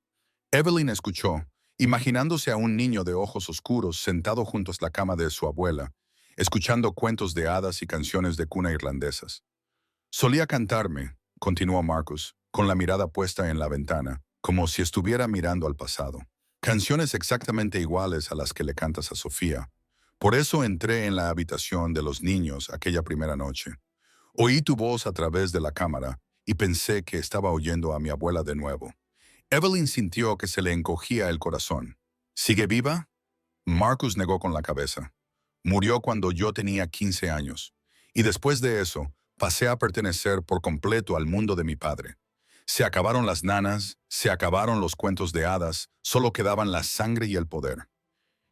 Evelyn escuchó, imaginándose a un niño de ojos oscuros sentado junto a la cama de su abuela, escuchando cuentos de hadas y canciones de cuna irlandesas. Solía cantarme, continuó Marcus, con la mirada puesta en la ventana, como si estuviera mirando al pasado. Canciones exactamente iguales a las que le cantas a Sofía. Por eso entré en la habitación de los niños aquella primera noche. Oí tu voz a través de la cámara y pensé que estaba oyendo a mi abuela de nuevo. Evelyn sintió que se le encogía el corazón. ¿Sigue viva? Marcus negó con la cabeza. Murió cuando yo tenía 15 años. Y después de eso, pasé a pertenecer por completo al mundo de mi padre. Se acabaron las nanas, se acabaron los cuentos de hadas, solo quedaban la sangre y el poder.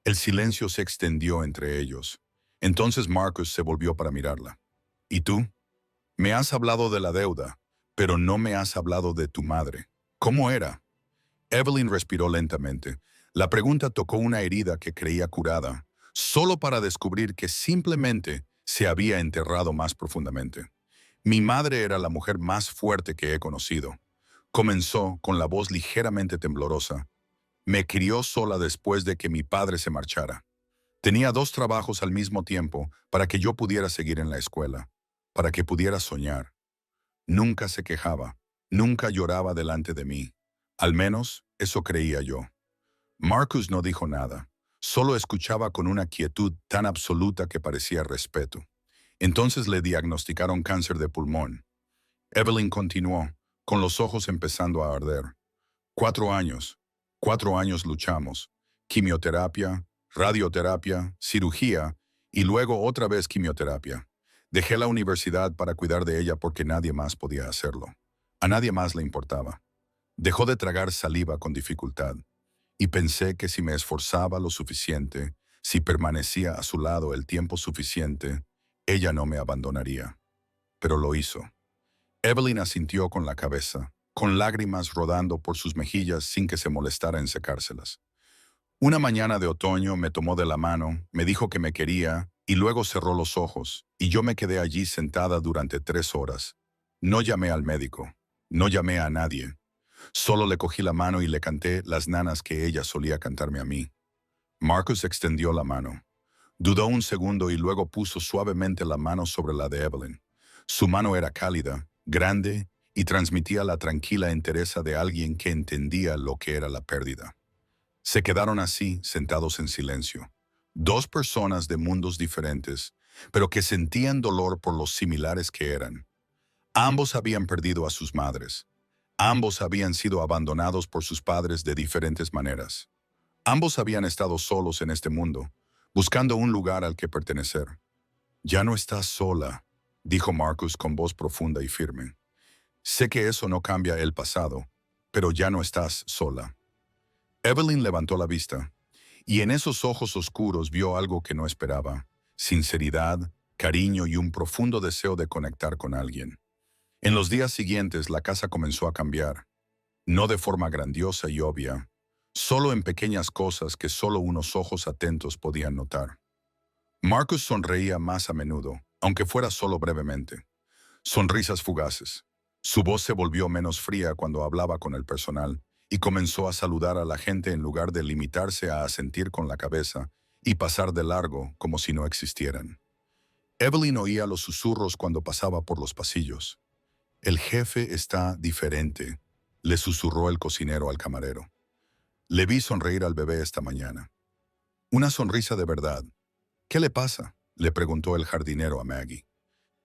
El silencio se extendió entre ellos. Entonces Marcus se volvió para mirarla. ¿Y tú? Me has hablado de la deuda, pero no me has hablado de tu madre. ¿Cómo era? Evelyn respiró lentamente. La pregunta tocó una herida que creía curada, solo para descubrir que simplemente se había enterrado más profundamente. Mi madre era la mujer más fuerte que he conocido. Comenzó con la voz ligeramente temblorosa. Me crió sola después de que mi padre se marchara. Tenía 2 trabajos al mismo tiempo para que yo pudiera seguir en la escuela, para que pudiera soñar. Nunca se quejaba, nunca lloraba delante de mí. Al menos, eso creía yo. Marcus no dijo nada, solo escuchaba con una quietud tan absoluta que parecía respeto. Entonces le diagnosticaron cáncer de pulmón. Evelyn continuó, con los ojos empezando a arder. 4 años. 4 años luchamos. Quimioterapia, radioterapia, cirugía y luego otra vez quimioterapia. Dejé la universidad para cuidar de ella porque nadie más podía hacerlo. A nadie más le importaba. Dejó de tragar saliva con dificultad. Y pensé que si me esforzaba lo suficiente, si permanecía a su lado el tiempo suficiente, ella no me abandonaría. Pero lo hizo. Evelyn asintió con la cabeza, con lágrimas rodando por sus mejillas sin que se molestara en secárselas. Una mañana de otoño me tomó de la mano, me dijo que me quería y luego cerró los ojos, y yo me quedé allí sentada durante 3 horas. No llamé al médico, no llamé a nadie. Solo le cogí la mano y le canté las nanas que ella solía cantarme a mí. Marcus extendió la mano. Dudó un segundo y luego puso suavemente la mano sobre la de Evelyn. Su mano era cálida, grande y transmitía la tranquila entereza de alguien que entendía lo que era la pérdida. Se quedaron así, sentados en silencio. 2 personas de mundos diferentes, pero que sentían dolor por los similares que eran. Ambos habían perdido a sus madres. Ambos habían sido abandonados por sus padres de diferentes maneras. Ambos habían estado solos en este mundo, buscando un lugar al que pertenecer. Ya no estás sola, dijo Marcus con voz profunda y firme. Sé que eso no cambia el pasado, pero ya no estás sola. Evelyn levantó la vista, y en esos ojos oscuros vio algo que no esperaba: sinceridad, cariño y un profundo deseo de conectar con alguien. En los días siguientes la casa comenzó a cambiar, no de forma grandiosa y obvia, solo en pequeñas cosas que solo unos ojos atentos podían notar. Marcus sonreía más a menudo, aunque fuera solo brevemente. Sonrisas fugaces. Su voz se volvió menos fría cuando hablaba con el personal y comenzó a saludar a la gente en lugar de limitarse a asentir con la cabeza y pasar de largo como si no existieran. Evelyn oía los susurros cuando pasaba por los pasillos. El jefe está diferente, le susurró el cocinero al camarero. Le vi sonreír al bebé esta mañana. Una sonrisa de verdad. ¿Qué le pasa?, le preguntó el jardinero a Maggie.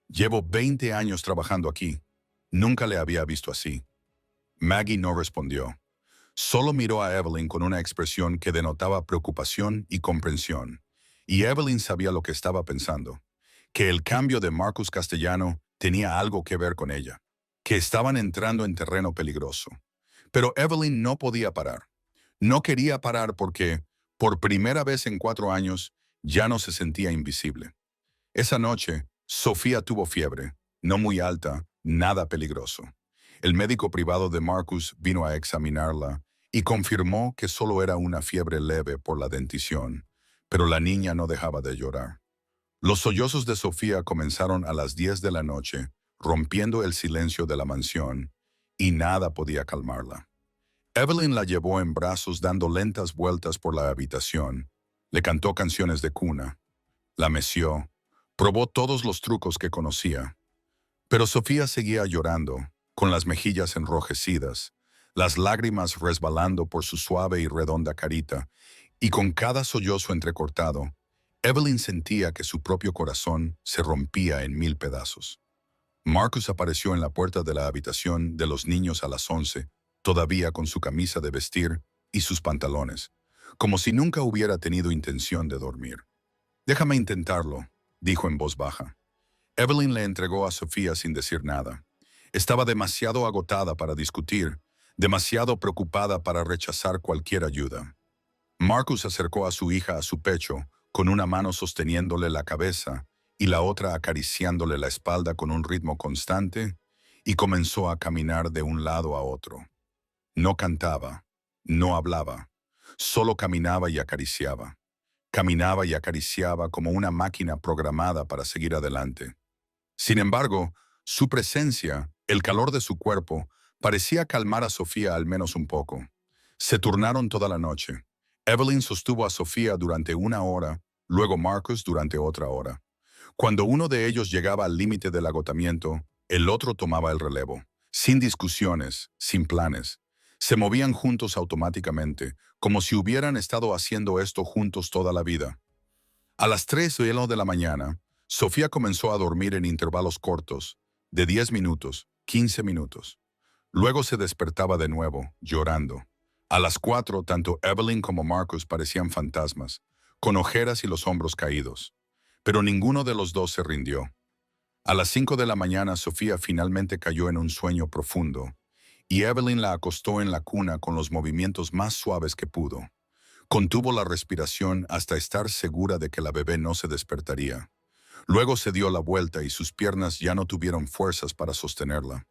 Llevo 20 años trabajando aquí. Nunca le había visto así. Maggie no respondió. Solo miró a Evelyn con una expresión que denotaba preocupación y comprensión. Y Evelyn sabía lo que estaba pensando: que el cambio de Marcus Castellano tenía algo que ver con ella, que estaban entrando en terreno peligroso. Pero Evelyn no podía parar. No quería parar porque, por primera vez en 4 años, ya no se sentía invisible. Esa noche, Sofía tuvo fiebre, no muy alta, nada peligroso. El médico privado de Marcus vino a examinarla y confirmó que solo era una fiebre leve por la dentición, pero la niña no dejaba de llorar. Los sollozos de Sofía comenzaron a las 10 de la noche, rompiendo el silencio de la mansión, y nada podía calmarla. Evelyn la llevó en brazos dando lentas vueltas por la habitación, le cantó canciones de cuna, la meció, probó todos los trucos que conocía. Pero Sofía seguía llorando, con las mejillas enrojecidas, las lágrimas resbalando por su suave y redonda carita, y con cada sollozo entrecortado, Evelyn sentía que su propio corazón se rompía en 1000 pedazos. Marcus apareció en la puerta de la habitación de los niños a las 11, todavía con su camisa de vestir y sus pantalones, como si nunca hubiera tenido intención de dormir. «Déjame intentarlo», dijo en voz baja. Evelyn le entregó a Sofía sin decir nada. Estaba demasiado agotada para discutir, demasiado preocupada para rechazar cualquier ayuda. Marcus acercó a su hija a su pecho, con una mano sosteniéndole la cabeza y la otra acariciándole la espalda con un ritmo constante, y comenzó a caminar de un lado a otro. No cantaba, no hablaba, solo caminaba y acariciaba. Caminaba y acariciaba como una máquina programada para seguir adelante. Sin embargo, su presencia, el calor de su cuerpo, parecía calmar a Sofía al menos un poco. Se turnaron toda la noche. Evelyn sostuvo a Sofía durante 1 hora, luego Marcus durante otra hora. Cuando uno de ellos llegaba al límite del agotamiento, el otro tomaba el relevo. Sin discusiones, sin planes. Se movían juntos automáticamente, como si hubieran estado haciendo esto juntos toda la vida. A las 3 de la mañana, Sofía comenzó a dormir en intervalos cortos, de 10 minutos, 15 minutos. Luego se despertaba de nuevo, llorando. A las 4, tanto Evelyn como Marcus parecían fantasmas, con ojeras y los hombros caídos. Pero ninguno de los dos se rindió. A las 5 de la mañana, Sofía finalmente cayó en un sueño profundo, y Evelyn la acostó en la cuna con los movimientos más suaves que pudo. Contuvo la respiración hasta estar segura de que la bebé no se despertaría. Luego se dio la vuelta y sus piernas ya no tuvieron fuerzas para sostenerla.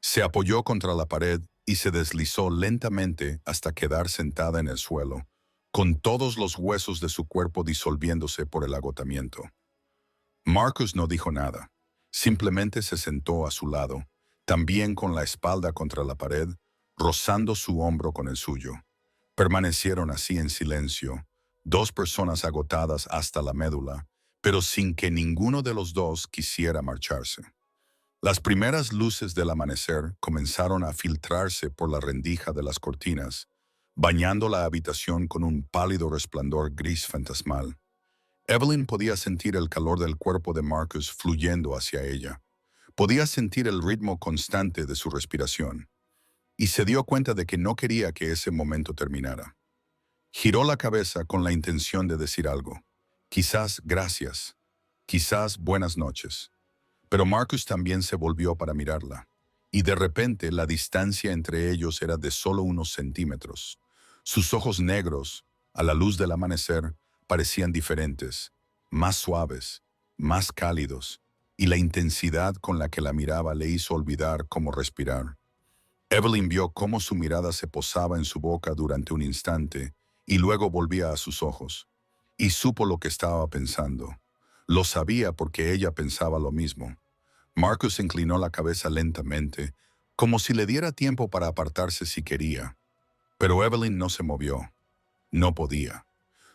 Se apoyó contra la pared y se deslizó lentamente hasta quedar sentada en el suelo, con todos los huesos de su cuerpo disolviéndose por el agotamiento. Marcus no dijo nada. Simplemente se sentó a su lado, también con la espalda contra la pared, rozando su hombro con el suyo. Permanecieron así en silencio, dos personas agotadas hasta la médula, pero sin que ninguno de los dos quisiera marcharse. Las primeras luces del amanecer comenzaron a filtrarse por la rendija de las cortinas, bañando la habitación con un pálido resplandor gris fantasmal. Evelyn podía sentir el calor del cuerpo de Marcus fluyendo hacia ella. Podía sentir el ritmo constante de su respiración. Y se dio cuenta de que no quería que ese momento terminara. Giró la cabeza con la intención de decir algo. Quizás gracias, quizás buenas noches. Pero Marcus también se volvió para mirarla, y de repente la distancia entre ellos era de solo unos centímetros. Sus ojos negros, a la luz del amanecer, parecían diferentes, más suaves, más cálidos, y la intensidad con la que la miraba le hizo olvidar cómo respirar. Evelyn vio cómo su mirada se posaba en su boca durante un instante y luego volvía a sus ojos. Y supo lo que estaba pensando. Lo sabía porque ella pensaba lo mismo. Marcus inclinó la cabeza lentamente, como si le diera tiempo para apartarse si quería. Pero Evelyn no se movió. No podía.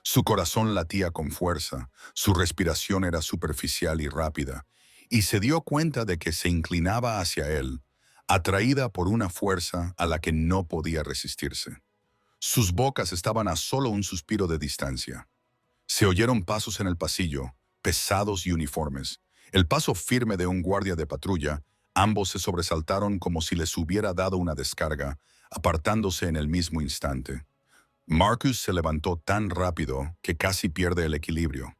Su corazón latía con fuerza, su respiración era superficial y rápida, y se dio cuenta de que se inclinaba hacia él, atraída por una fuerza a la que no podía resistirse. Sus bocas estaban a solo un suspiro de distancia. Se oyeron pasos en el pasillo, pesados y uniformes. El paso firme de un guardia de patrulla, ambos se sobresaltaron como si les hubiera dado una descarga, apartándose en el mismo instante. Marcus se levantó tan rápido que casi pierde el equilibrio.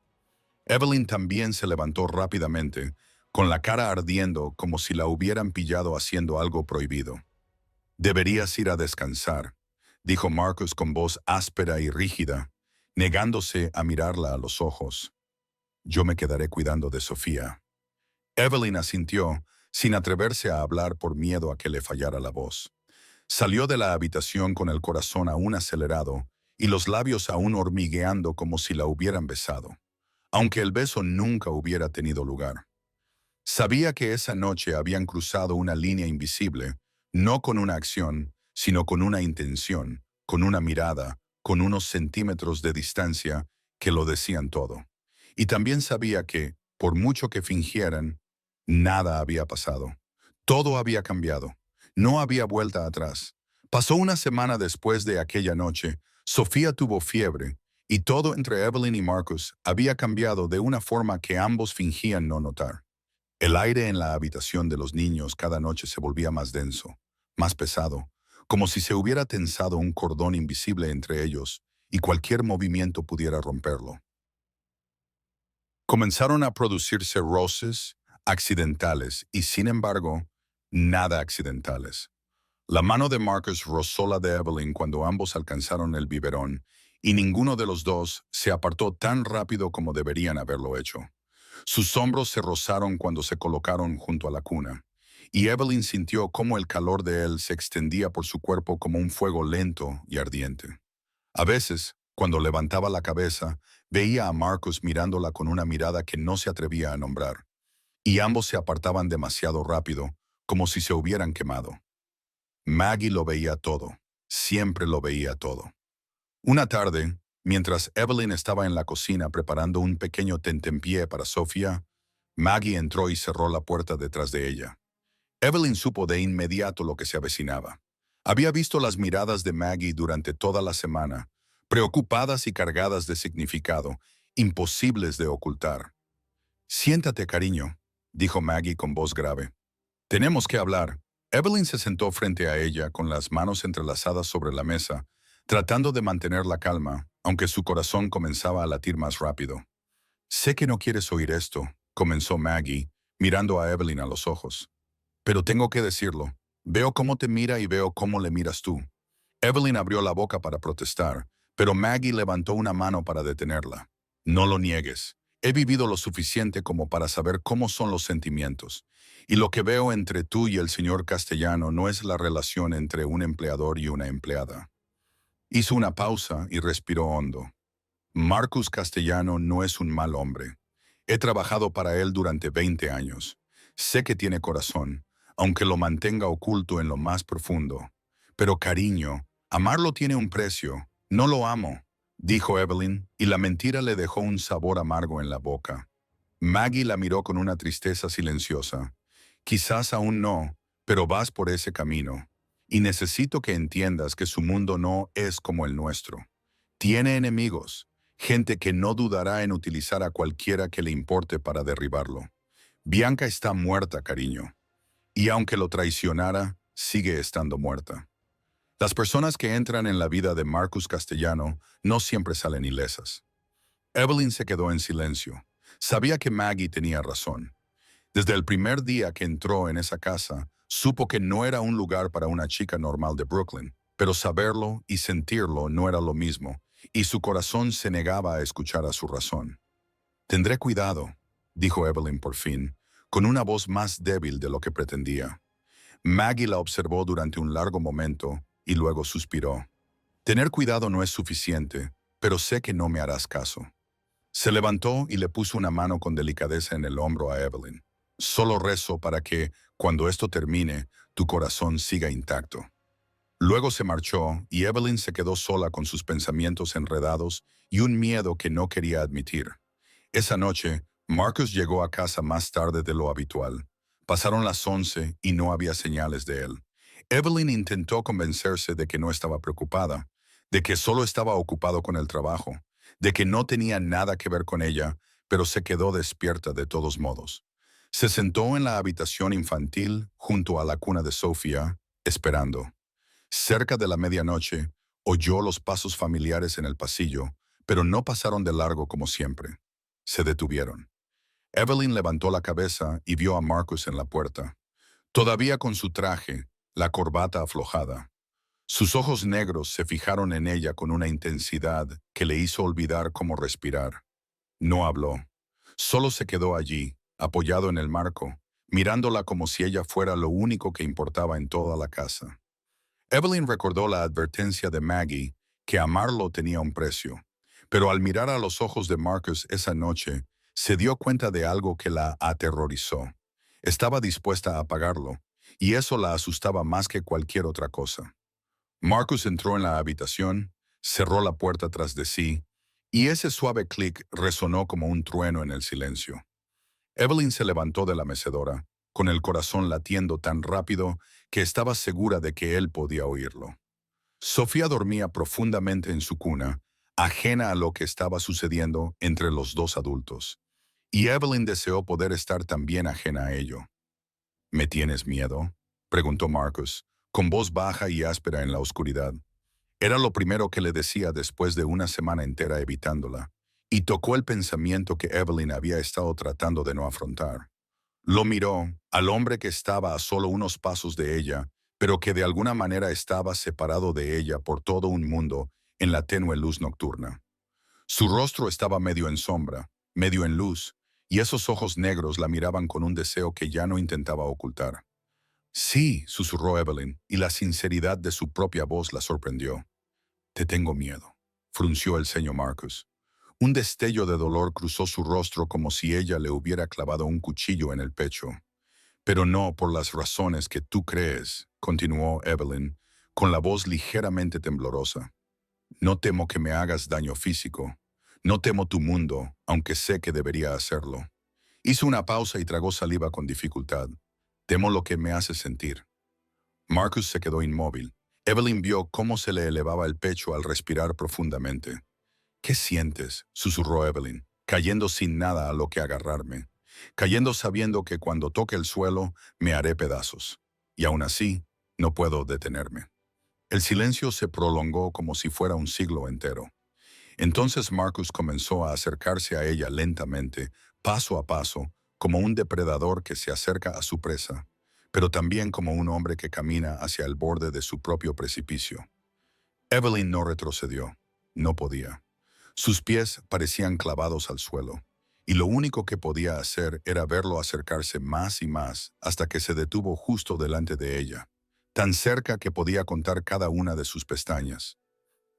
Evelyn también se levantó rápidamente, con la cara ardiendo como si la hubieran pillado haciendo algo prohibido. «Deberías ir a descansar», dijo Marcus con voz áspera y rígida, negándose a mirarla a los ojos. «Yo me quedaré cuidando de Sofía». Evelyn asintió, sin atreverse a hablar por miedo a que le fallara la voz. Salió de la habitación con el corazón aún acelerado y los labios aún hormigueando como si la hubieran besado, aunque el beso nunca hubiera tenido lugar. Sabía que esa noche habían cruzado una línea invisible, no con una acción, sino con una intención, con una mirada, con unos centímetros de distancia que lo decían todo. Y también sabía que, por mucho que fingieran, nada había pasado. Todo había cambiado. No había vuelta atrás. Pasó una semana después de aquella noche. Sofía tuvo fiebre, y todo entre Evelyn y Marcus había cambiado de una forma que ambos fingían no notar. El aire en la habitación de los niños cada noche se volvía más denso, más pesado, como si se hubiera tensado un cordón invisible entre ellos y cualquier movimiento pudiera romperlo. Comenzaron a producirse roces accidentales y, sin embargo, nada accidentales. La mano de Marcus rozó la de Evelyn cuando ambos alcanzaron el biberón, y ninguno de los dos se apartó tan rápido como deberían haberlo hecho. Sus hombros se rozaron cuando se colocaron junto a la cuna, y Evelyn sintió cómo el calor de él se extendía por su cuerpo como un fuego lento y ardiente. A veces, cuando levantaba la cabeza, veía a Marcus mirándola con una mirada que no se atrevía a nombrar, y ambos se apartaban demasiado rápido, como si se hubieran quemado. Maggie lo veía todo, siempre lo veía todo. Una tarde, mientras Evelyn estaba en la cocina preparando un pequeño tentempié para Sofía, Maggie entró y cerró la puerta detrás de ella. Evelyn supo de inmediato lo que se avecinaba. Había visto las miradas de Maggie durante toda la semana, preocupadas y cargadas de significado, imposibles de ocultar. «Siéntate, cariño», dijo Maggie con voz grave. «Tenemos que hablar». Evelyn se sentó frente a ella con las manos entrelazadas sobre la mesa, tratando de mantener la calma, aunque su corazón comenzaba a latir más rápido. «Sé que no quieres oír esto», comenzó Maggie, mirando a Evelyn a los ojos. «Pero tengo que decirlo. Veo cómo te mira y veo cómo le miras tú». Evelyn abrió la boca para protestar, pero Maggie levantó una mano para detenerla. «No lo niegues. He vivido lo suficiente como para saber cómo son los sentimientos. Y lo que veo entre tú y el señor Castellano no es la relación entre un empleador y una empleada». Hizo una pausa y respiró hondo. «Marcus Castellano no es un mal hombre. He trabajado para él durante 20 años. Sé que tiene corazón, aunque lo mantenga oculto en lo más profundo. Pero cariño, amarlo tiene un precio. No lo amo», dijo Evelyn, y la mentira le dejó un sabor amargo en la boca. Maggie la miró con una tristeza silenciosa. «Quizás aún no, pero vas por ese camino. Y necesito que entiendas que su mundo no es como el nuestro. Tiene enemigos, gente que no dudará en utilizar a cualquiera que le importe para derribarlo. Bianca está muerta, cariño. Y aunque lo traicionara, sigue estando muerta». Las personas que entran en la vida de Marcus Castellano no siempre salen ilesas. Evelyn se quedó en silencio. Sabía que Maggie tenía razón. Desde el primer día que entró en esa casa, supo que no era un lugar para una chica normal de Brooklyn, pero saberlo y sentirlo no era lo mismo, y su corazón se negaba a escuchar a su razón. «Tendré cuidado», dijo Evelyn por fin, con una voz más débil de lo que pretendía. Maggie la observó durante un largo momento y luego suspiró. «Tener cuidado no es suficiente, pero sé que no me harás caso». Se levantó y le puso una mano con delicadeza en el hombro a Evelyn. «Solo rezo para que, cuando esto termine, tu corazón siga intacto». Luego se marchó y Evelyn se quedó sola con sus pensamientos enredados y un miedo que no quería admitir. Esa noche, Marcus llegó a casa más tarde de lo habitual. Pasaron las 11 y no había señales de él. Evelyn intentó convencerse de que no estaba preocupada, de que solo estaba ocupado con el trabajo, de que no tenía nada que ver con ella, pero se quedó despierta de todos modos. Se sentó en la habitación infantil junto a la cuna de Sofía, esperando. Cerca de la medianoche, oyó los pasos familiares en el pasillo, pero no pasaron de largo como siempre. Se detuvieron. Evelyn levantó la cabeza y vio a Marcus en la puerta, todavía con su traje, la corbata aflojada. Sus ojos negros se fijaron en ella con una intensidad que le hizo olvidar cómo respirar. No habló. Solo se quedó allí, apoyado en el marco, mirándola como si ella fuera lo único que importaba en toda la casa. Evelyn recordó la advertencia de Maggie que amarlo tenía un precio, pero al mirar a los ojos de Marcus esa noche, se dio cuenta de algo que la aterrorizó. Estaba dispuesta a pagarlo, y eso la asustaba más que cualquier otra cosa. Marcus entró en la habitación, cerró la puerta tras de sí, y ese suave clic resonó como un trueno en el silencio. Evelyn se levantó de la mecedora, con el corazón latiendo tan rápido que estaba segura de que él podía oírlo. Sofía dormía profundamente en su cuna, ajena a lo que estaba sucediendo entre los dos adultos, y Evelyn deseó poder estar también ajena a ello. ¿Me tienes miedo?, preguntó Marcus, con voz baja y áspera en la oscuridad. Era lo primero que le decía después de una semana entera evitándola, y tocó el pensamiento que Evelyn había estado tratando de no afrontar. Lo miró, al hombre que estaba a solo unos pasos de ella, pero que de alguna manera estaba separado de ella por todo un mundo en la tenue luz nocturna. Su rostro estaba medio en sombra, medio en luz, y esos ojos negros la miraban con un deseo que ya no intentaba ocultar. Sí, susurró Evelyn, y la sinceridad de su propia voz la sorprendió. Te tengo miedo, frunció el ceño Marcus. Un destello de dolor cruzó su rostro como si ella le hubiera clavado un cuchillo en el pecho. Pero no por las razones que tú crees, continuó Evelyn, con la voz ligeramente temblorosa. No temo que me hagas daño físico. No temo tu mundo, aunque sé que debería hacerlo. Hizo una pausa y tragó saliva con dificultad. Temo lo que me hace sentir. Marcus se quedó inmóvil. Evelyn vio cómo se le elevaba el pecho al respirar profundamente. ¿Qué sientes?, susurró Evelyn, cayendo sin nada a lo que agarrarme, cayendo sabiendo que cuando toque el suelo me haré pedazos. Y aún así, no puedo detenerme. El silencio se prolongó como si fuera un siglo entero. Entonces Marcus comenzó a acercarse a ella lentamente, paso a paso, como un depredador que se acerca a su presa, pero también como un hombre que camina hacia el borde de su propio precipicio. Evelyn no retrocedió. No podía. Sus pies parecían clavados al suelo, y lo único que podía hacer era verlo acercarse más y más hasta que se detuvo justo delante de ella, tan cerca que podía contar cada una de sus pestañas.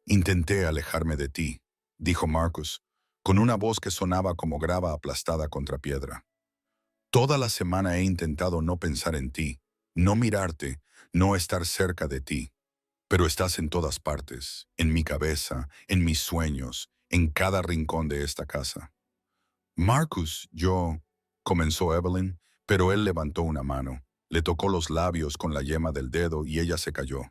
Intenté alejarme de ti, dijo Marcus, con una voz que sonaba como grava aplastada contra piedra. Toda la semana he intentado no pensar en ti, no mirarte, no estar cerca de ti. Pero estás en todas partes, en mi cabeza, en mis sueños, en cada rincón de esta casa. Marcus, comenzó Evelyn, pero él levantó una mano, le tocó los labios con la yema del dedo y ella se calló.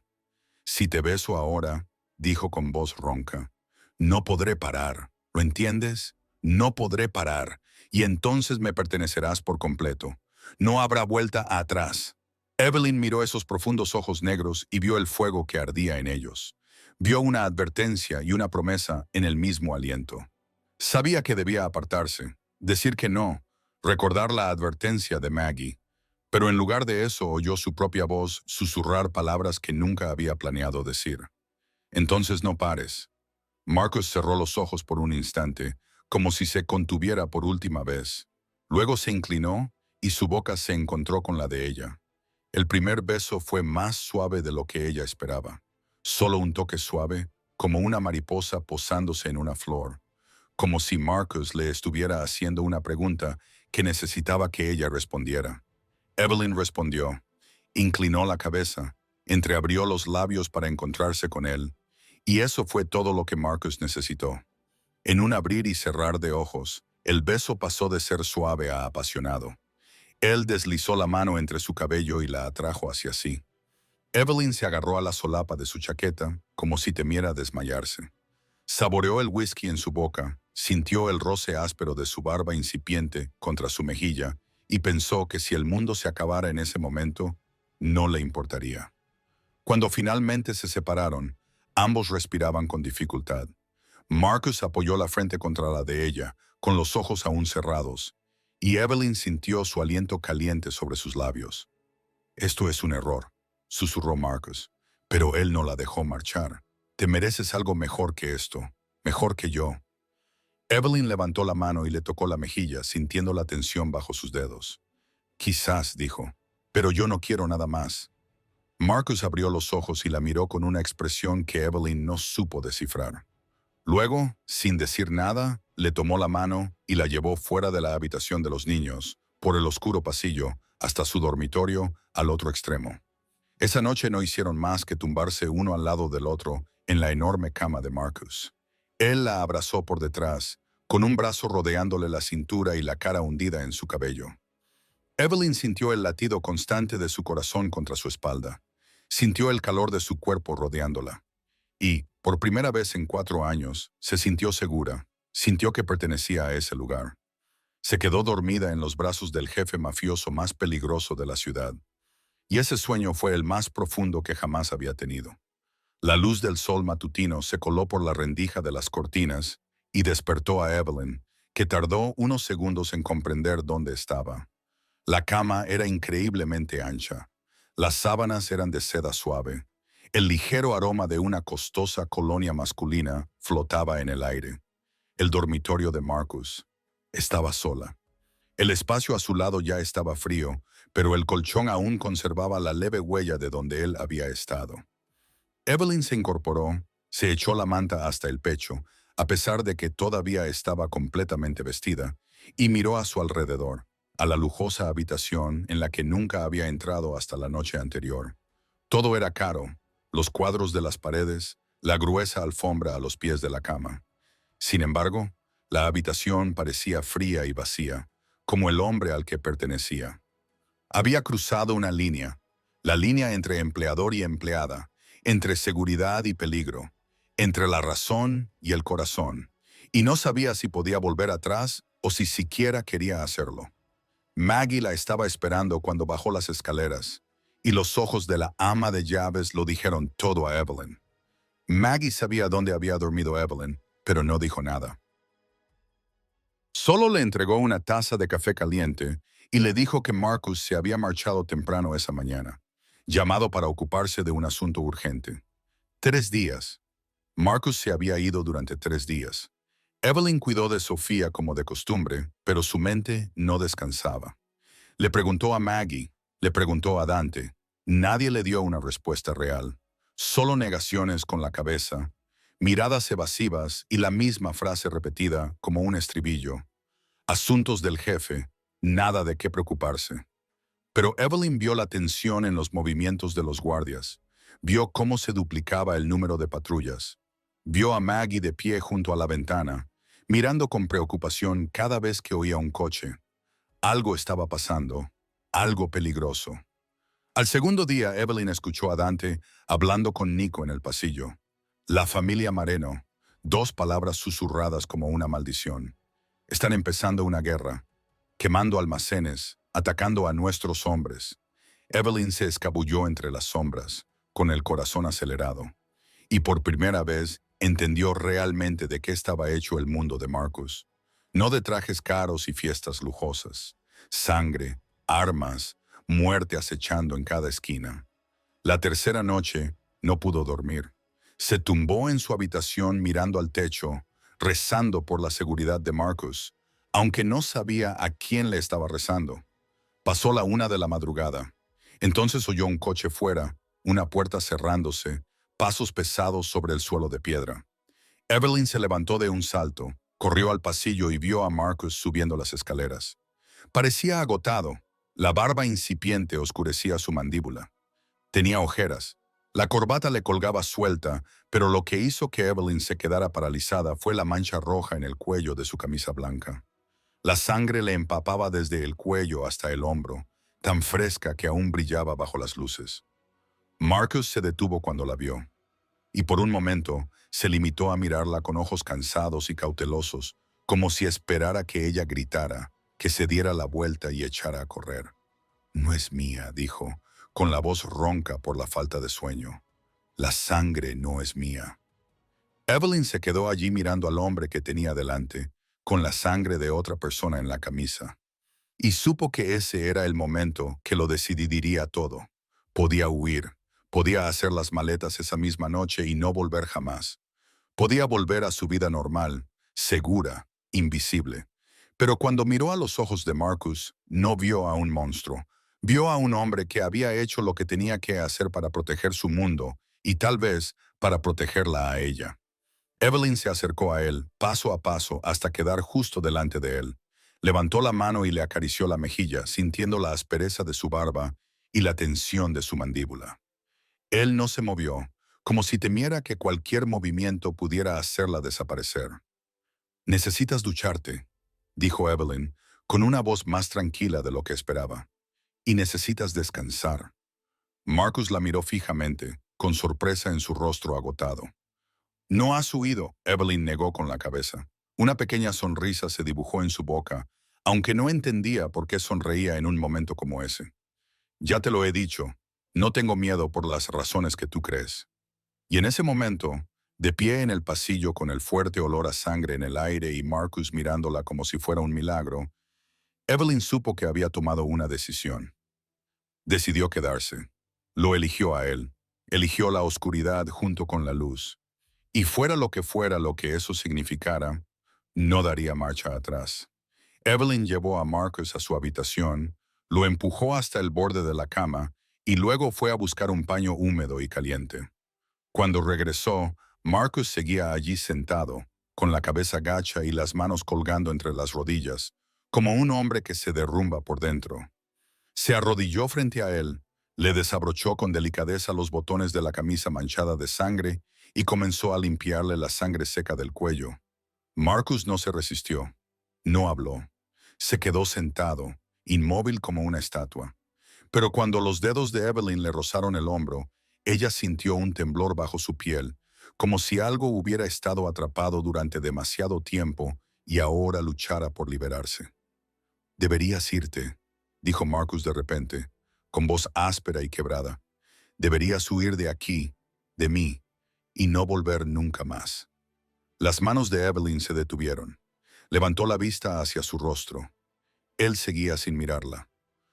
Si te beso ahora, dijo con voz ronca, no podré parar, ¿lo entiendes? No podré parar, y entonces me pertenecerás por completo. No habrá vuelta atrás. Evelyn miró esos profundos ojos negros y vio el fuego que ardía en ellos. Vio una advertencia y una promesa en el mismo aliento. Sabía que debía apartarse, decir que no, recordar la advertencia de Maggie, pero en lugar de eso oyó su propia voz susurrar palabras que nunca había planeado decir. Entonces no pares. Marcus cerró los ojos por un instante, como si se contuviera por última vez. Luego se inclinó y su boca se encontró con la de ella. El primer beso fue más suave de lo que ella esperaba. Solo un toque suave, como una mariposa posándose en una flor, como si Marcus le estuviera haciendo una pregunta que necesitaba que ella respondiera. Evelyn respondió, inclinó la cabeza, entreabrió los labios para encontrarse con él, y eso fue todo lo que Marcus necesitó. En un abrir y cerrar de ojos, el beso pasó de ser suave a apasionado. Él deslizó la mano entre su cabello y la atrajo hacia sí. Evelyn se agarró a la solapa de su chaqueta, como si temiera desmayarse. Saboreó el whisky en su boca, sintió el roce áspero de su barba incipiente contra su mejilla y pensó que si el mundo se acabara en ese momento, no le importaría. Cuando finalmente se separaron, ambos respiraban con dificultad. Marcus apoyó la frente contra la de ella, con los ojos aún cerrados, y Evelyn sintió su aliento caliente sobre sus labios. Esto es un error, susurró Marcus, pero él no la dejó marchar. Te mereces algo mejor que esto, mejor que yo. Evelyn levantó la mano y le tocó la mejilla, sintiendo la tensión bajo sus dedos. Quizás, dijo, pero yo no quiero nada más. Marcus abrió los ojos y la miró con una expresión que Evelyn no supo descifrar. Luego, sin decir nada, le tomó la mano y la llevó fuera de la habitación de los niños, por el oscuro pasillo, hasta su dormitorio, al otro extremo. Esa noche no hicieron más que tumbarse uno al lado del otro en la enorme cama de Marcus. Él la abrazó por detrás, con un brazo rodeándole la cintura y la cara hundida en su cabello. Evelyn sintió el latido constante de su corazón contra su espalda. Sintió el calor de su cuerpo rodeándola. Y, por primera vez en 4 años, se sintió segura. Sintió que pertenecía a ese lugar. Se quedó dormida en los brazos del jefe mafioso más peligroso de la ciudad. Y ese sueño fue el más profundo que jamás había tenido. La luz del sol matutino se coló por la rendija de las cortinas y despertó a Evelyn, que tardó unos segundos en comprender dónde estaba. La cama era increíblemente ancha. Las sábanas eran de seda suave. El ligero aroma de una costosa colonia masculina flotaba en el aire. El dormitorio de Marcus. Estaba sola. El espacio a su lado ya estaba frío, pero el colchón aún conservaba la leve huella de donde él había estado. Evelyn se incorporó, se echó la manta hasta el pecho, a pesar de que todavía estaba completamente vestida, y miró a su alrededor, a la lujosa habitación en la que nunca había entrado hasta la noche anterior. Todo era caro, los cuadros de las paredes, la gruesa alfombra a los pies de la cama. Sin embargo, la habitación parecía fría y vacía, como el hombre al que pertenecía. Había cruzado una línea, la línea entre empleador y empleada, entre seguridad y peligro, entre la razón y el corazón, y no sabía si podía volver atrás o si siquiera quería hacerlo. Maggie la estaba esperando cuando bajó las escaleras, y los ojos de la ama de llaves lo dijeron todo a Evelyn. Maggie sabía dónde había dormido Evelyn, pero no dijo nada. Solo le entregó una taza de café caliente y le dijo que Marcus se había marchado temprano esa mañana, llamado para ocuparse de un asunto urgente. 3 días. Marcus se había ido durante 3 días. Evelyn cuidó de Sofía como de costumbre, pero su mente no descansaba. Le preguntó a Maggie, le preguntó a Dante. Nadie le dio una respuesta real. Solo negaciones con la cabeza, miradas evasivas y la misma frase repetida como un estribillo. Asuntos del jefe, nada de qué preocuparse. Pero Evelyn vio la tensión en los movimientos de los guardias. Vio cómo se duplicaba el número de patrullas. Vio a Maggie de pie junto a la ventana, mirando con preocupación cada vez que oía un coche. Algo estaba pasando, algo peligroso. Al segundo día, Evelyn escuchó a Dante hablando con Nico en el pasillo. La familia Mareno, 2 palabras susurradas como una maldición. Están empezando una guerra, quemando almacenes, atacando a nuestros hombres. Evelyn se escabulló entre las sombras, con el corazón acelerado, y por primera vez entendió realmente de qué estaba hecho el mundo de Marcus. No de trajes caros y fiestas lujosas. Sangre, armas, muerte acechando en cada esquina. La tercera noche no pudo dormir. Se tumbó en su habitación mirando al techo, rezando por la seguridad de Marcus, aunque no sabía a quién le estaba rezando. Pasó la 1 de la madrugada. Entonces oyó un coche fuera, una puerta cerrándose, pasos pesados sobre el suelo de piedra. Evelyn se levantó de un salto, corrió al pasillo y vio a Marcus subiendo las escaleras. Parecía agotado. La barba incipiente oscurecía su mandíbula. Tenía ojeras. La corbata le colgaba suelta, pero lo que hizo que Evelyn se quedara paralizada fue la mancha roja en el cuello de su camisa blanca. La sangre le empapaba desde el cuello hasta el hombro, tan fresca que aún brillaba bajo las luces. Marcus se detuvo cuando la vio, y por un momento se limitó a mirarla con ojos cansados y cautelosos, como si esperara que ella gritara, que se diera la vuelta y echara a correr. «No es mía», dijo, con la voz ronca por la falta de sueño. «La sangre no es mía». Evelyn se quedó allí mirando al hombre que tenía delante, con la sangre de otra persona en la camisa. Y supo que ese era el momento que lo decidiría todo. Podía huir, podía hacer las maletas esa misma noche y no volver jamás. Podía volver a su vida normal, segura, invisible. Pero cuando miró a los ojos de Marcus, no vio a un monstruo. Vio a un hombre que había hecho lo que tenía que hacer para proteger su mundo y tal vez para protegerla a ella. Evelyn se acercó a él, paso a paso, hasta quedar justo delante de él. Levantó la mano y le acarició la mejilla, sintiendo la aspereza de su barba y la tensión de su mandíbula. Él no se movió, como si temiera que cualquier movimiento pudiera hacerla desaparecer. «Necesitas ducharte», dijo Evelyn, con una voz más tranquila de lo que esperaba. «Y necesitas descansar». Marcus la miró fijamente, con sorpresa en su rostro agotado. «No has huido», Evelyn negó con la cabeza. Una pequeña sonrisa se dibujó en su boca, aunque no entendía por qué sonreía en un momento como ese. «Ya te lo he dicho, no tengo miedo por las razones que tú crees». Y en ese momento, de pie en el pasillo con el fuerte olor a sangre en el aire y Marcus mirándola como si fuera un milagro, Evelyn supo que había tomado una decisión. Decidió quedarse. Lo eligió a él. Eligió la oscuridad junto con la luz. Y fuera lo que eso significara, no daría marcha atrás. Evelyn llevó a Marcus a su habitación, lo empujó hasta el borde de la cama y luego fue a buscar un paño húmedo y caliente. Cuando regresó, Marcus seguía allí sentado, con la cabeza gacha y las manos colgando entre las rodillas, como un hombre que se derrumba por dentro. Se arrodilló frente a él, le desabrochó con delicadeza los botones de la camisa manchada de sangre y comenzó a limpiarle la sangre seca del cuello. Marcus no se resistió, no habló. Se quedó sentado, inmóvil como una estatua. Pero cuando los dedos de Evelyn le rozaron el hombro, ella sintió un temblor bajo su piel, como si algo hubiera estado atrapado durante demasiado tiempo y ahora luchara por liberarse. «Deberías irte», dijo Marcus de repente, con voz áspera y quebrada. «Deberías huir de aquí, de mí, y no volver nunca más». Las manos de Evelyn se detuvieron. Levantó la vista hacia su rostro. Él seguía sin mirarla.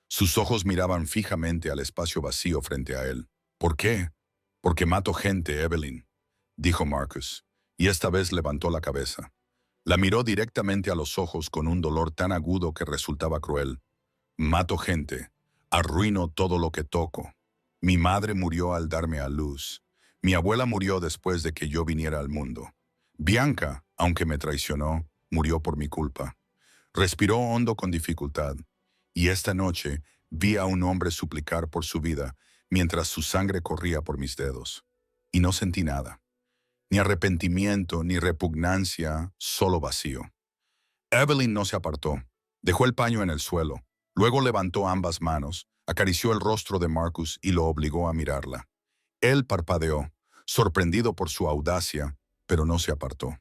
Sus ojos miraban fijamente al espacio vacío frente a él. «¿Por qué?» «Porque mato gente, Evelyn», dijo Marcus, y esta vez levantó la cabeza. La miró directamente a los ojos con un dolor tan agudo que resultaba cruel. «Mato gente. Arruino todo lo que toco. Mi madre murió al darme a luz. Mi abuela murió después de que yo viniera al mundo. Bianca, aunque me traicionó, murió por mi culpa». Respiró hondo con dificultad, y esta noche vi a un hombre suplicar por su vida mientras su sangre corría por mis dedos. Y no sentí nada. Ni arrepentimiento, ni repugnancia, solo vacío. Evelyn no se apartó. Dejó el paño en el suelo. Luego levantó ambas manos, acarició el rostro de Marcus y lo obligó a mirarla. Él parpadeó, sorprendido por su audacia, pero no se apartó.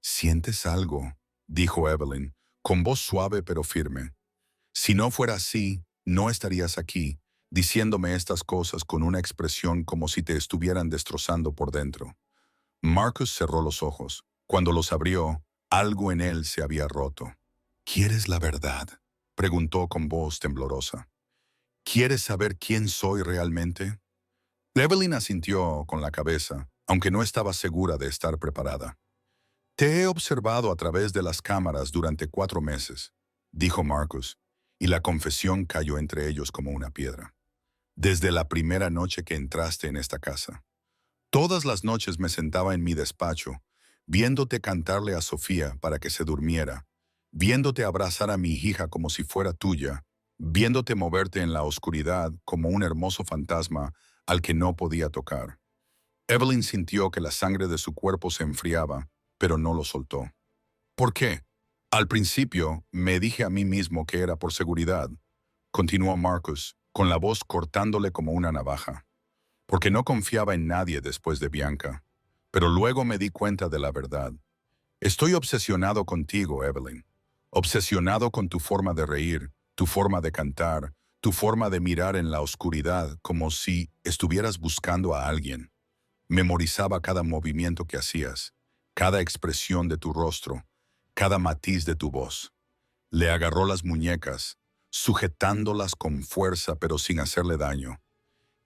«¿Sientes algo?», dijo Evelyn, con voz suave pero firme. «Si no fuera así, no estarías aquí, diciéndome estas cosas con una expresión como si te estuvieran destrozando por dentro». Marcus cerró los ojos. Cuando los abrió, algo en él se había roto. «¿Quieres la verdad?», preguntó con voz temblorosa. «¿Quieres saber quién soy realmente?». Evelyn asintió con la cabeza, aunque no estaba segura de estar preparada. «Te he observado a través de las cámaras durante 4 meses», dijo Marcus, y la confesión cayó entre ellos como una piedra. «Desde la primera noche que entraste en esta casa. Todas las noches me sentaba en mi despacho, viéndote cantarle a Sofía para que se durmiera, viéndote abrazar a mi hija como si fuera tuya, viéndote moverte en la oscuridad como un hermoso fantasma al que no podía tocar». Evelyn sintió que la sangre de su cuerpo se enfriaba, pero no lo soltó. «¿Por qué? Al principio me dije a mí mismo que era por seguridad», continuó Marcus, con la voz cortándole como una navaja. «Porque no confiaba en nadie después de Bianca. Pero luego me di cuenta de la verdad. Estoy obsesionado contigo, Evelyn. Obsesionado con tu forma de reír, tu forma de cantar, tu forma de mirar en la oscuridad como si estuvieras buscando a alguien. Memorizaba cada movimiento que hacías, cada expresión de tu rostro, cada matiz de tu voz». Le agarró las muñecas, sujetándolas con fuerza pero sin hacerle daño.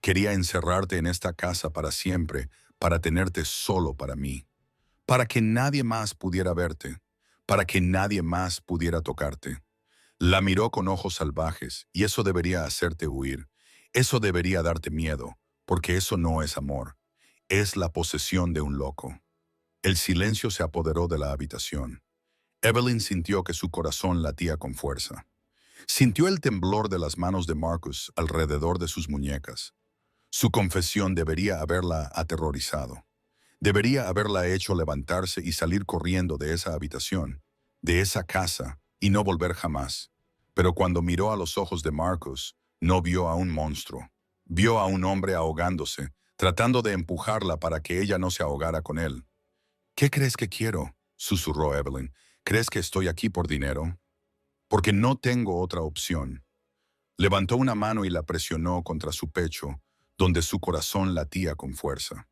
«Quería encerrarte en esta casa para siempre, para tenerte solo para mí, para que nadie más pudiera verte, para que nadie más pudiera tocarte. La miró con ojos salvajes, y eso debería hacerte huir. Eso debería darte miedo, porque eso no es amor. Es la posesión de un loco. El silencio se apoderó de la habitación. Evelyn sintió que su corazón latía con fuerza. Sintió el temblor de las manos de Marcus alrededor de sus muñecas. Su confesión debería haberla aterrorizado. Debería haberla hecho levantarse y salir corriendo de esa habitación, de esa casa, y no volver jamás. Pero cuando miró a los ojos de Marcus, no vio a un monstruo. Vio a un hombre ahogándose, tratando de empujarla para que ella no se ahogara con él. ¿Qué crees que quiero?, susurró Evelyn. ¿Crees que estoy aquí por dinero? Porque no tengo otra opción. Levantó una mano y la presionó contra su pecho, donde su corazón latía con fuerza.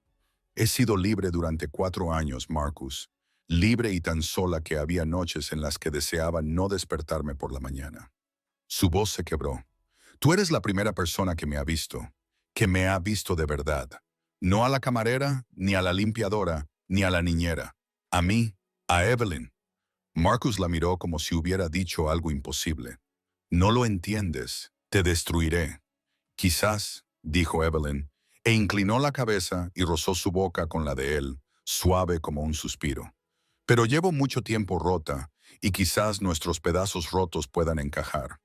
He sido libre durante 4 años, Marcus. Libre y tan sola que había noches en las que deseaba no despertarme por la mañana. Su voz se quebró. Tú eres la primera persona que me ha visto de verdad. No a la camarera, ni a la limpiadora, ni a la niñera. A mí, a Evelyn. Marcus la miró como si hubiera dicho algo imposible. No lo entiendes, te destruiré. Quizás, dijo Evelyn, e inclinó la cabeza y rozó su boca con la de él, suave como un suspiro. Pero llevo mucho tiempo rota, y quizás nuestros pedazos rotos puedan encajar.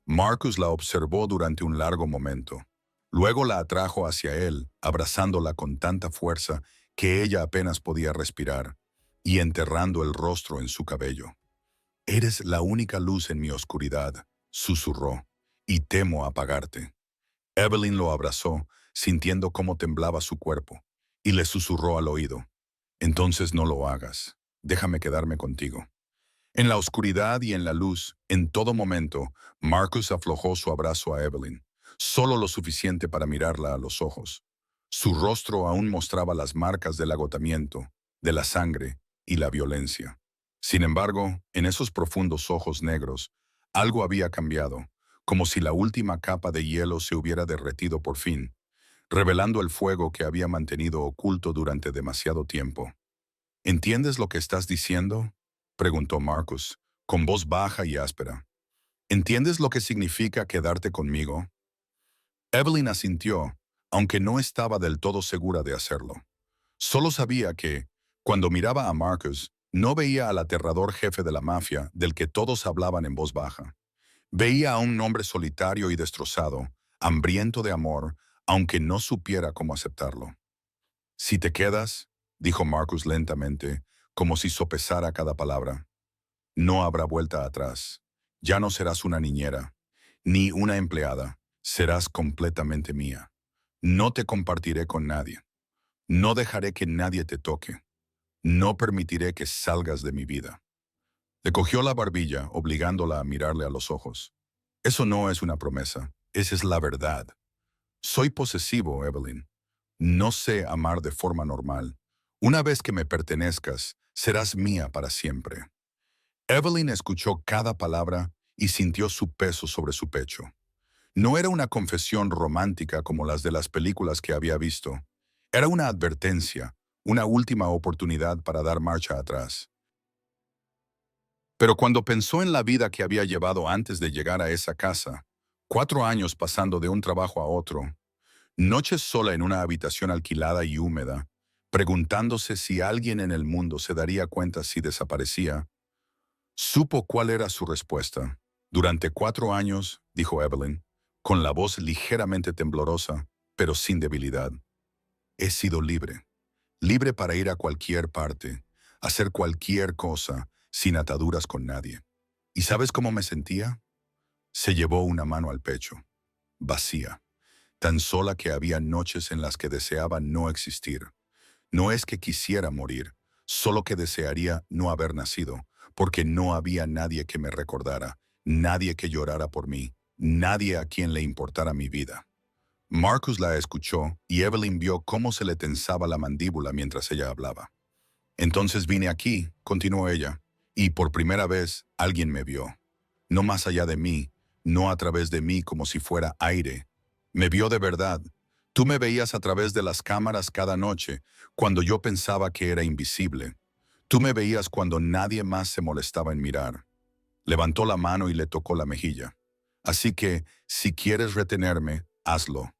Marcus la observó durante un largo momento. Luego la atrajo hacia él, abrazándola con tanta fuerza que ella apenas podía respirar, y enterrando el rostro en su cabello. Eres la única luz en mi oscuridad, susurró, y temo apagarte. Evelyn lo abrazó, sintiendo cómo temblaba su cuerpo, y le susurró al oído. Entonces no lo hagas. Déjame quedarme contigo. En la oscuridad y en la luz, en todo momento, Marcus aflojó su abrazo a Evelyn, solo lo suficiente para mirarla a los ojos. Su rostro aún mostraba las marcas del agotamiento, de la sangre y la violencia. Sin embargo, en esos profundos ojos negros, algo había cambiado, como si la última capa de hielo se hubiera derretido por fin, revelando el fuego que había mantenido oculto durante demasiado tiempo. ¿Entiendes lo que estás diciendo?, preguntó Marcus, con voz baja y áspera. ¿Entiendes lo que significa quedarte conmigo? Evelyn asintió, aunque no estaba del todo segura de hacerlo. Solo sabía que, cuando miraba a Marcus, no veía al aterrador jefe de la mafia del que todos hablaban en voz baja. Veía a un hombre solitario y destrozado, hambriento de amor, aunque no supiera cómo aceptarlo. Si te quedas, dijo Marcus lentamente, como si sopesara cada palabra, no habrá vuelta atrás. Ya no serás una niñera, ni una empleada. Serás completamente mía. No te compartiré con nadie. No dejaré que nadie te toque. No permitiré que salgas de mi vida. Le cogió la barbilla, obligándola a mirarle a los ojos. Eso no es una promesa, esa es la verdad. Soy posesivo, Evelyn. No sé amar de forma normal. Una vez que me pertenezcas, serás mía para siempre. Evelyn escuchó cada palabra y sintió su peso sobre su pecho. No era una confesión romántica como las de las películas que había visto. Era una advertencia, una última oportunidad para dar marcha atrás. Pero cuando pensó en la vida que había llevado antes de llegar a esa casa, 4 años pasando de un trabajo a otro, noches sola en una habitación alquilada y húmeda, preguntándose si alguien en el mundo se daría cuenta si desaparecía, supo cuál era su respuesta. Durante 4 años, dijo Evelyn, con la voz ligeramente temblorosa, pero sin debilidad, he sido libre. Libre para ir a cualquier parte, hacer cualquier cosa, sin ataduras con nadie. ¿Y sabes cómo me sentía? Se llevó una mano al pecho, vacía, tan sola que había noches en las que deseaba no existir. No es que quisiera morir, solo que desearía no haber nacido, porque no había nadie que me recordara, nadie que llorara por mí, nadie a quien le importara mi vida. Marcus la escuchó y Evelyn vio cómo se le tensaba la mandíbula mientras ella hablaba. Entonces vine aquí, continuó ella, y por primera vez alguien me vio. No más allá de mí, no a través de mí como si fuera aire. Me vio de verdad. Tú me veías a través de las cámaras cada noche, cuando yo pensaba que era invisible. Tú me veías cuando nadie más se molestaba en mirar. Levantó la mano y le tocó la mejilla. Así que, si quieres retenerme, hazlo.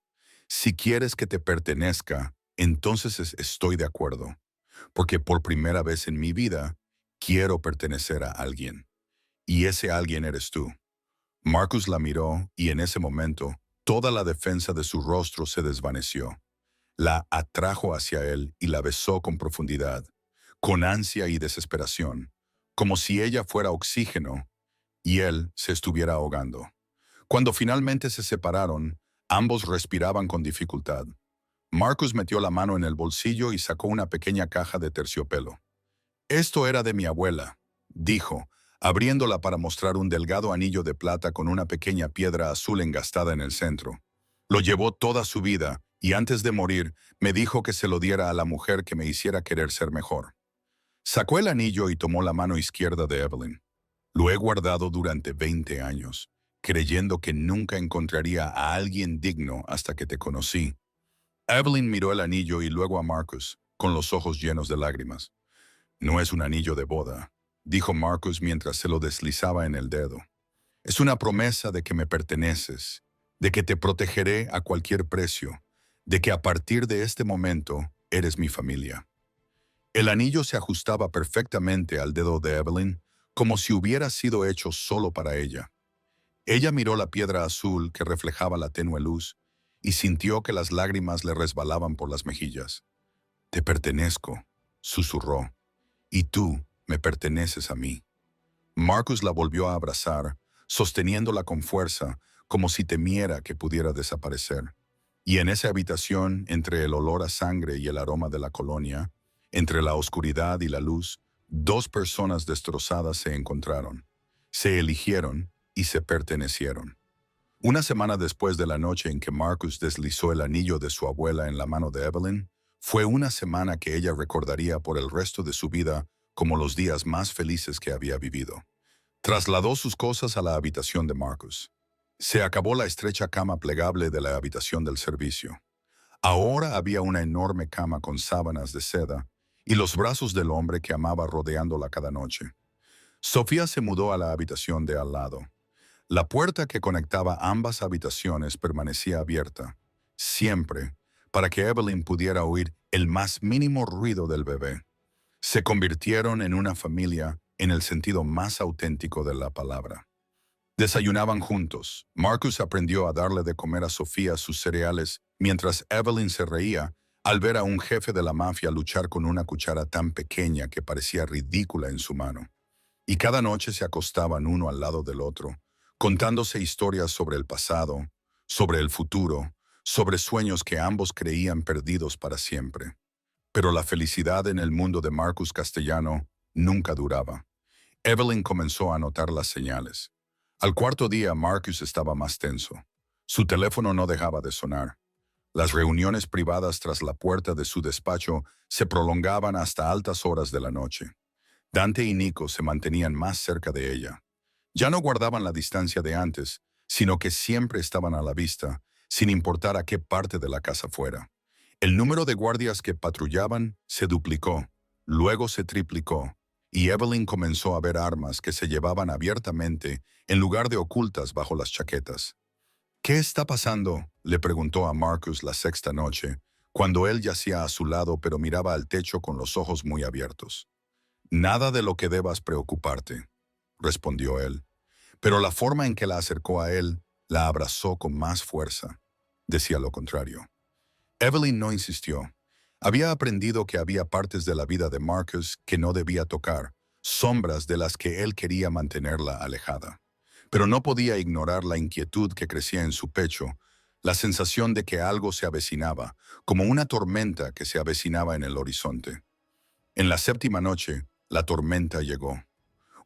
Si quieres que te pertenezca, entonces estoy de acuerdo. Porque por primera vez en mi vida, quiero pertenecer a alguien. Y ese alguien eres tú. Marcus la miró y en ese momento, toda la defensa de su rostro se desvaneció. La atrajo hacia él y la besó con profundidad, con ansia y desesperación, como si ella fuera oxígeno y él se estuviera ahogando. Cuando finalmente se separaron, ambos respiraban con dificultad. Marcus metió la mano en el bolsillo y sacó una pequeña caja de terciopelo. Esto era de mi abuela, dijo, abriéndola para mostrar un delgado anillo de plata con una pequeña piedra azul engastada en el centro. Lo llevó toda su vida y antes de morir me dijo que se lo diera a la mujer que me hiciera querer ser mejor. Sacó el anillo y tomó la mano izquierda de Evelyn. Lo he guardado durante 20 años, creyendo que nunca encontraría a alguien digno hasta que te conocí. Evelyn miró el anillo y luego a Marcus, con los ojos llenos de lágrimas. No es un anillo de boda, dijo Marcus mientras se lo deslizaba en el dedo. Es una promesa de que me perteneces, de que te protegeré a cualquier precio, de que a partir de este momento eres mi familia. El anillo se ajustaba perfectamente al dedo de Evelyn, como si hubiera sido hecho solo para ella. Ella miró la piedra azul que reflejaba la tenue luz y sintió que las lágrimas le resbalaban por las mejillas. Te pertenezco, susurró, y tú me perteneces a mí. Marcus la volvió a abrazar, sosteniéndola con fuerza, como si temiera que pudiera desaparecer. Y en esa habitación, entre el olor a sangre y el aroma de la colonia, entre la oscuridad y la luz, dos personas destrozadas se encontraron, se eligieron y se pertenecieron. Una semana después de la noche en que Marcus deslizó el anillo de su abuela en la mano de Evelyn, fue una semana que ella recordaría por el resto de su vida como los días más felices que había vivido. Trasladó sus cosas a la habitación de Marcus. Se acabó la estrecha cama plegable de la habitación del servicio. Ahora había una enorme cama con sábanas de seda y los brazos del hombre que amaba rodeándola cada noche. Sofía se mudó a la habitación de al lado. La puerta que conectaba ambas habitaciones permanecía abierta, siempre, para que Evelyn pudiera oír el más mínimo ruido del bebé. Se convirtieron en una familia en el sentido más auténtico de la palabra. Desayunaban juntos. Marcus aprendió a darle de comer a Sofía sus cereales mientras Evelyn se reía al ver a un jefe de la mafia luchar con una cuchara tan pequeña que parecía ridícula en su mano. Y cada noche se acostaban uno al lado del otro, contándose historias sobre el pasado, sobre el futuro, sobre sueños que ambos creían perdidos para siempre. Pero la felicidad en el mundo de Marcus Castellano nunca duraba. Evelyn comenzó a notar las señales. Al cuarto día, Marcus estaba más tenso. Su teléfono no dejaba de sonar. Las reuniones privadas tras la puerta de su despacho se prolongaban hasta altas horas de la noche. Dante y Nico se mantenían más cerca de ella. Ya no guardaban la distancia de antes, sino que siempre estaban a la vista, sin importar a qué parte de la casa fuera. El número de guardias que patrullaban se duplicó, luego se triplicó, y Evelyn comenzó a ver armas que se llevaban abiertamente en lugar de ocultas bajo las chaquetas. ¿Qué está pasando?, le preguntó a Marcus la sexta noche, cuando él yacía a su lado pero miraba al techo con los ojos muy abiertos. Nada de lo que debas preocuparte, respondió él, pero la forma en que la acercó a él la abrazó con más fuerza. Decía lo contrario. Evelyn no insistió. Había aprendido que había partes de la vida de Marcus que no debía tocar, sombras de las que él quería mantenerla alejada. Pero no podía ignorar la inquietud que crecía en su pecho, la sensación de que algo se avecinaba, como una tormenta que se avecinaba en el horizonte. En la séptima noche, la tormenta llegó.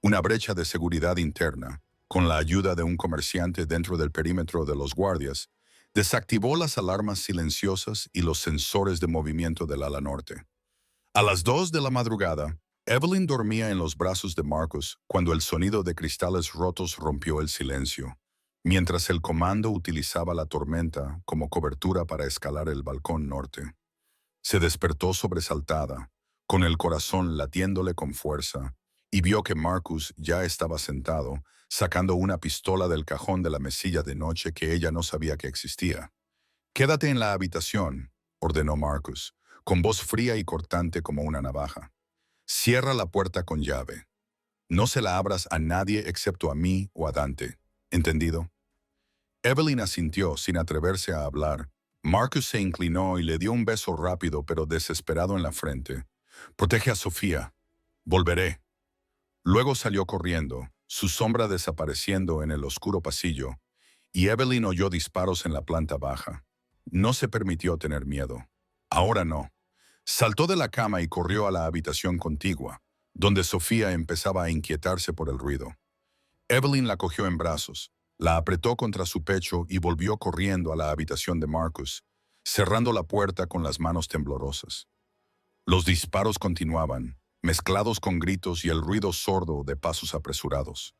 Una brecha de seguridad interna, con la ayuda de un comerciante dentro del perímetro de los guardias, desactivó las alarmas silenciosas y los sensores de movimiento del ala norte. A las 2 de la madrugada, Evelyn dormía en los brazos de Marcus cuando el sonido de cristales rotos rompió el silencio, mientras el comando utilizaba la tormenta como cobertura para escalar el balcón norte. Se despertó sobresaltada, con el corazón latiéndole con fuerza, y vio que Marcus ya estaba sentado, sacando una pistola del cajón de la mesilla de noche que ella no sabía que existía. «Quédate en la habitación», ordenó Marcus, con voz fría y cortante como una navaja. «Cierra la puerta con llave. No se la abras a nadie excepto a mí o a Dante. ¿Entendido?» Evelyn asintió sin atreverse a hablar. Marcus se inclinó y le dio un beso rápido pero desesperado en la frente. «Protege a Sofía. Volveré». Luego salió corriendo, su sombra desapareciendo en el oscuro pasillo, y Evelyn oyó disparos en la planta baja. No se permitió tener miedo. Ahora no. Saltó de la cama y corrió a la habitación contigua, donde Sofía empezaba a inquietarse por el ruido. Evelyn la cogió en brazos, la apretó contra su pecho y volvió corriendo a la habitación de Marcus, cerrando la puerta con las manos temblorosas. Los disparos continuaban, mezclados con gritos y el ruido sordo de pasos apresurados.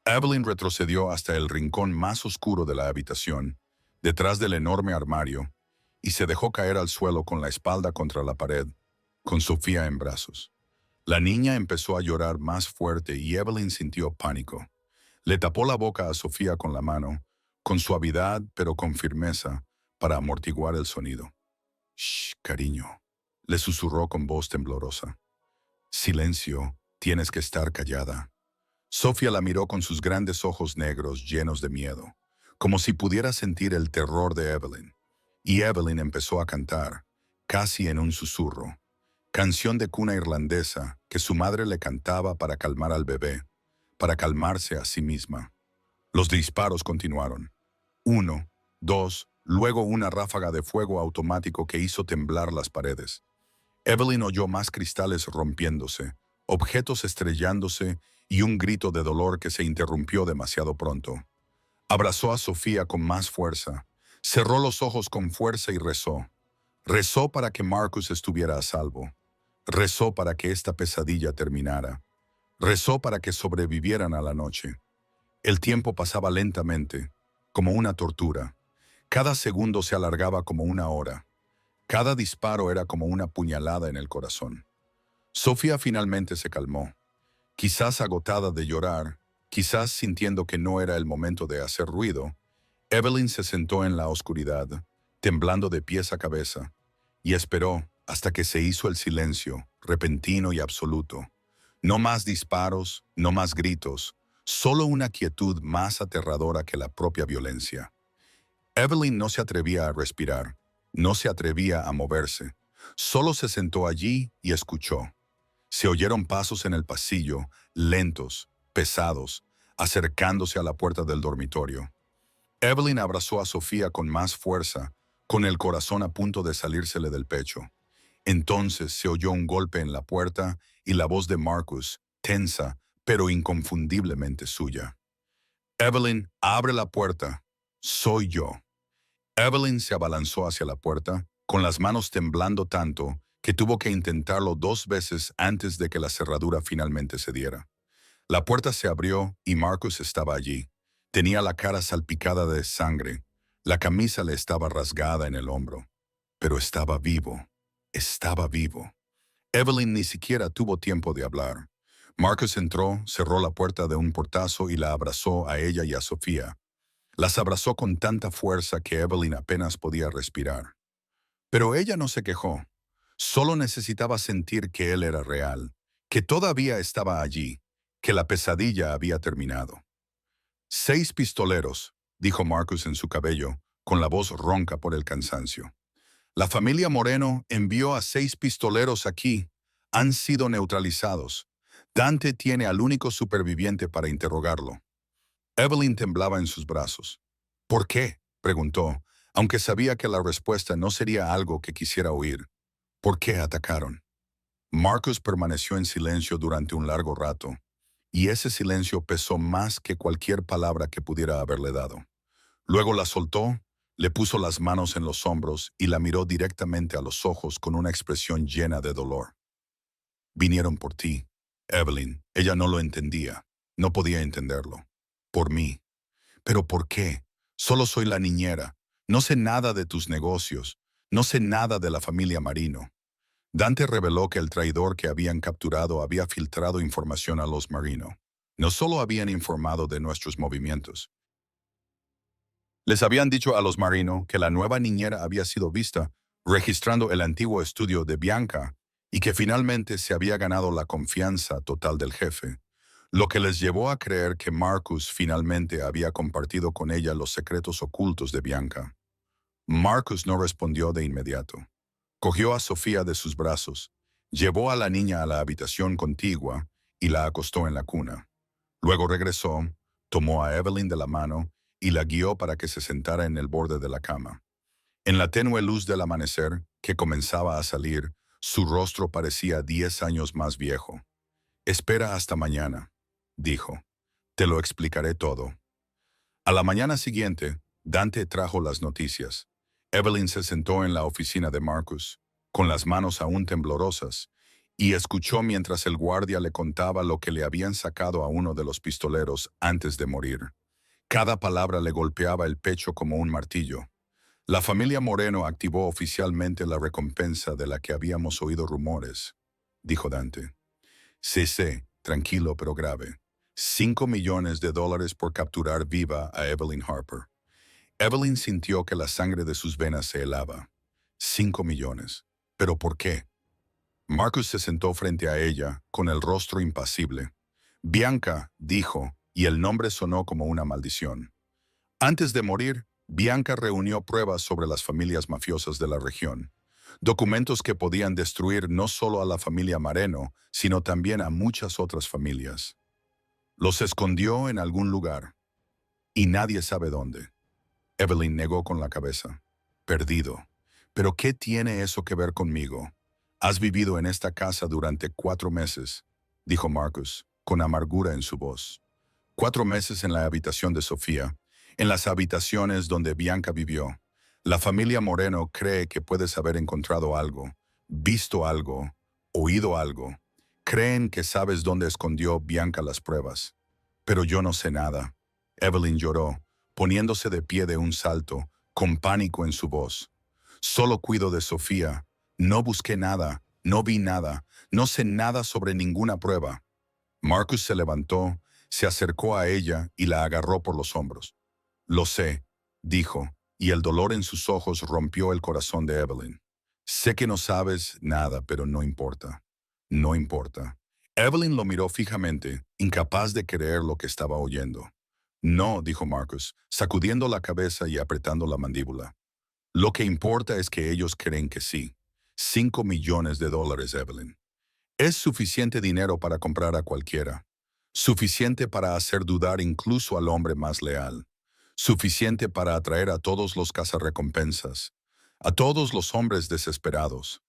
Evelyn retrocedió hasta el rincón más oscuro de la habitación, detrás del enorme armario, y se dejó caer al suelo con la espalda contra la pared, con Sofía en brazos. La niña empezó a llorar más fuerte y Evelyn sintió pánico. Le tapó la boca a Sofía con la mano, con suavidad pero con firmeza, para amortiguar el sonido. «Shh, cariño», le susurró con voz temblorosa. «Silencio, tienes que estar callada». Sofía la miró con sus grandes ojos negros llenos de miedo, como si pudiera sentir el terror de Evelyn. Y Evelyn empezó a cantar, casi en un susurro, canción de cuna irlandesa que su madre le cantaba para calmar al bebé, para calmarse a sí misma. Los disparos continuaron. 1, 2, luego una ráfaga de fuego automático que hizo temblar las paredes. Evelyn oyó más cristales rompiéndose, objetos estrellándose y un grito de dolor que se interrumpió demasiado pronto. Abrazó a Sofía con más fuerza, cerró los ojos con fuerza y rezó. Rezó para que Marcus estuviera a salvo. Rezó para que esta pesadilla terminara. Rezó para que sobrevivieran a la noche. El tiempo pasaba lentamente, como una tortura. Cada segundo se alargaba como una hora. Cada disparo era como una puñalada en el corazón. Sofía finalmente se calmó. Quizás agotada de llorar, quizás sintiendo que no era el momento de hacer ruido, Evelyn se sentó en la oscuridad, temblando de pies a cabeza, y esperó hasta que se hizo el silencio, repentino y absoluto. No más disparos, no más gritos, solo una quietud más aterradora que la propia violencia. Evelyn no se atrevía a respirar, no se atrevía a moverse, solo se sentó allí y escuchó. Se oyeron pasos en el pasillo, lentos, pesados, acercándose a la puerta del dormitorio. Evelyn abrazó a Sofía con más fuerza, con el corazón a punto de salírsele del pecho. Entonces se oyó un golpe en la puerta y la voz de Marcus, tensa, pero inconfundiblemente suya. «Evelyn, abre la puerta. Soy yo». Evelyn se abalanzó hacia la puerta, con las manos temblando tanto que tuvo que intentarlo 2 veces antes de que la cerradura finalmente cediera. La puerta se abrió y Marcus estaba allí. Tenía la cara salpicada de sangre. La camisa le estaba rasgada en el hombro. Pero estaba vivo. Estaba vivo. Evelyn ni siquiera tuvo tiempo de hablar. Marcus entró, cerró la puerta de un portazo y la abrazó a ella y a Sofía. Las abrazó con tanta fuerza que Evelyn apenas podía respirar. Pero ella no se quejó. Solo necesitaba sentir que él era real, que todavía estaba allí, que la pesadilla había terminado. «6 pistoleros», dijo Marcus en su cabello, con la voz ronca por el cansancio. «La familia Moreno envió a 6 pistoleros aquí. Han sido neutralizados. Dante tiene al único superviviente para interrogarlo». Evelyn temblaba en sus brazos. «¿Por qué?», preguntó, aunque sabía que la respuesta no sería algo que quisiera oír. «¿Por qué atacaron?». Marcus permaneció en silencio durante un largo rato, y ese silencio pesó más que cualquier palabra que pudiera haberle dado. Luego la soltó, le puso las manos en los hombros y la miró directamente a los ojos con una expresión llena de dolor. «Vinieron por ti, Evelyn». Ella no lo entendía, no podía entenderlo. «Por mí». «¿Pero por qué? Solo soy la niñera. No sé nada de tus negocios. No sé nada de la familia Marino». Dante reveló que el traidor que habían capturado había filtrado información a los Marino. No solo habían informado de nuestros movimientos. Les habían dicho a los Marino que la nueva niñera había sido vista registrando el antiguo estudio de Bianca y que finalmente se había ganado la confianza total del jefe, lo que les llevó a creer que Marcus finalmente había compartido con ella los secretos ocultos de Bianca. Marcus no respondió de inmediato. Cogió a Sofía de sus brazos, llevó a la niña a la habitación contigua y la acostó en la cuna. Luego regresó, tomó a Evelyn de la mano y la guió para que se sentara en el borde de la cama. En la tenue luz del amanecer, que comenzaba a salir, su rostro parecía 10 años más viejo. «Espera hasta mañana», dijo. «Te lo explicaré todo». A la mañana siguiente, Dante trajo las noticias. Evelyn se sentó en la oficina de Marcus, con las manos aún temblorosas, y escuchó mientras el guardia le contaba lo que le habían sacado a uno de los pistoleros antes de morir. Cada palabra le golpeaba el pecho como un martillo. La familia Moreno activó oficialmente la recompensa de la que habíamos oído rumores, dijo Dante. Sí, tranquilo pero grave. $5 millones por capturar viva a Evelyn Harper. Evelyn sintió que la sangre de sus venas se helaba. 5 millones. ¿Pero por qué? Marcus se sentó frente a ella, con el rostro impasible. Bianca, dijo, y el nombre sonó como una maldición. Antes de morir, Bianca reunió pruebas sobre las familias mafiosas de la región. Documentos que podían destruir no solo a la familia Moreno, sino también a muchas otras familias. Los escondió en algún lugar, y nadie sabe dónde. Evelyn negó con la cabeza. Perdido. ¿Pero qué tiene eso que ver conmigo? Has vivido en esta casa durante 4 meses, dijo Marcus, con amargura en su voz. 4 meses en la habitación de Sofía, en las habitaciones donde Bianca vivió. La familia Moreno cree que puedes haber encontrado algo, visto algo, oído algo. Creen que sabes dónde escondió Bianca las pruebas. Pero yo no sé nada. Evelyn lloró, poniéndose de pie de un salto, con pánico en su voz. Solo cuido de Sofía. No busqué nada, no vi nada, no sé nada sobre ninguna prueba. Marcus se levantó, se acercó a ella y la agarró por los hombros. Lo sé, dijo, y el dolor en sus ojos rompió el corazón de Evelyn. Sé que no sabes nada, pero no importa. No importa. Evelyn lo miró fijamente, incapaz de creer lo que estaba oyendo. No, dijo Marcus, sacudiendo la cabeza y apretando la mandíbula. Lo que importa es que ellos creen que sí. $5 millones, Evelyn. Es suficiente dinero para comprar a cualquiera. Suficiente para hacer dudar incluso al hombre más leal. Suficiente para atraer a todos los cazarrecompensas, a todos los hombres desesperados,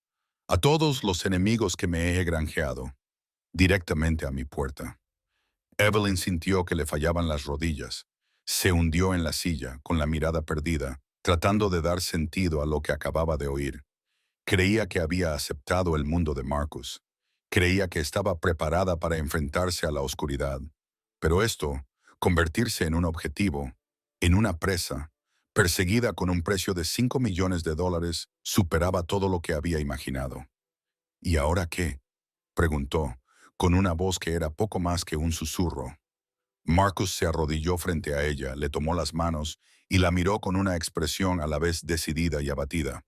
a todos los enemigos que me he granjeado, directamente a mi puerta. Evelyn sintió que le fallaban las rodillas. Se hundió en la silla, con la mirada perdida, tratando de dar sentido a lo que acababa de oír. Creía que había aceptado el mundo de Marcus. Creía que estaba preparada para enfrentarse a la oscuridad. Pero esto, convertirse en un objetivo, en una presa, perseguida con un precio de $5 millones, superaba todo lo que había imaginado. ¿Y ahora qué?, preguntó, con una voz que era poco más que un susurro. Marcus se arrodilló frente a ella, le tomó las manos y la miró con una expresión a la vez decidida y abatida.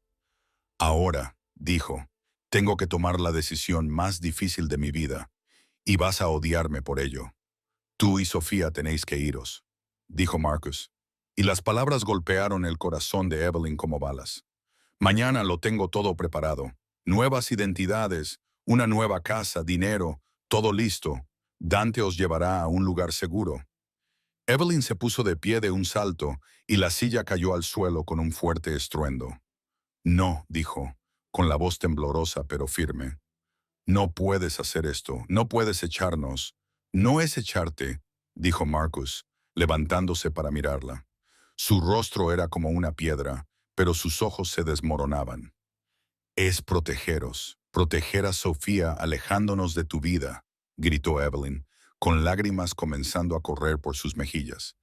Ahora, dijo, tengo que tomar la decisión más difícil de mi vida, y vas a odiarme por ello. Tú y Sofía tenéis que iros, dijo Marcus, y las palabras golpearon el corazón de Evelyn como balas. Mañana lo tengo todo preparado. Nuevas identidades, una nueva casa, dinero, todo listo. Dante os llevará a un lugar seguro. Evelyn se puso de pie de un salto y la silla cayó al suelo con un fuerte estruendo. No, dijo, con la voz temblorosa pero firme. No puedes hacer esto, no puedes echarnos. No es echarte, dijo Marcus, levantándose para mirarla. Su rostro era como una piedra, pero sus ojos se desmoronaban. Es protegeros, proteger a Sofía alejándonos de tu vida, gritó Evelyn, con lágrimas comenzando a correr por sus mejillas.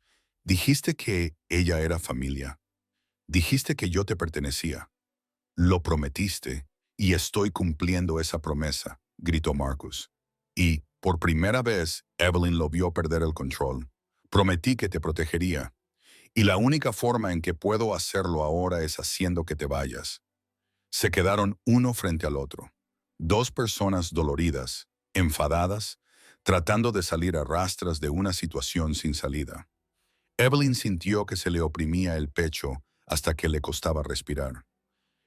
Dijiste que ella era familia. Dijiste que yo te pertenecía. Lo prometiste, Y estoy cumpliendo esa promesa, gritó Marcus. Y, por primera vez, Evelyn lo vio perder el control. Prometí que te protegería. Y la única forma en que puedo hacerlo ahora es haciendo que te vayas. Se quedaron uno frente al otro. Dos personas doloridas, enfadadas, tratando de salir a rastras de una situación sin salida. Evelyn sintió que se le oprimía el pecho hasta que le costaba respirar.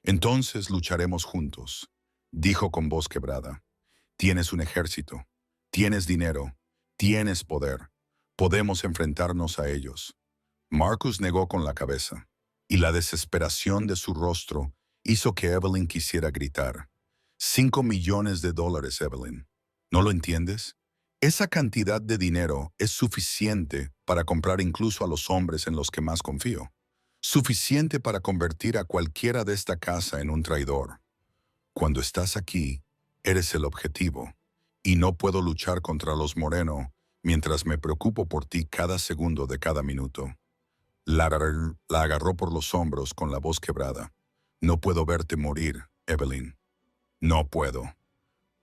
Entonces lucharemos juntos, dijo con voz quebrada. Tienes un ejército, tienes dinero, tienes poder. Podemos enfrentarnos a ellos. Marcus negó con la cabeza, y la desesperación de su rostro hizo que Evelyn quisiera gritar. $5 millones, Evelyn. ¿No lo entiendes? Esa cantidad de dinero es suficiente para comprar incluso a los hombres en los que más confío. Suficiente para convertir a cualquiera de esta casa en un traidor. Cuando estás aquí, eres el objetivo, y no puedo luchar contra los Moreno mientras me preocupo por ti cada segundo de cada minuto. La agarró por los hombros con la voz quebrada. No puedo verte morir, Evelyn. No puedo.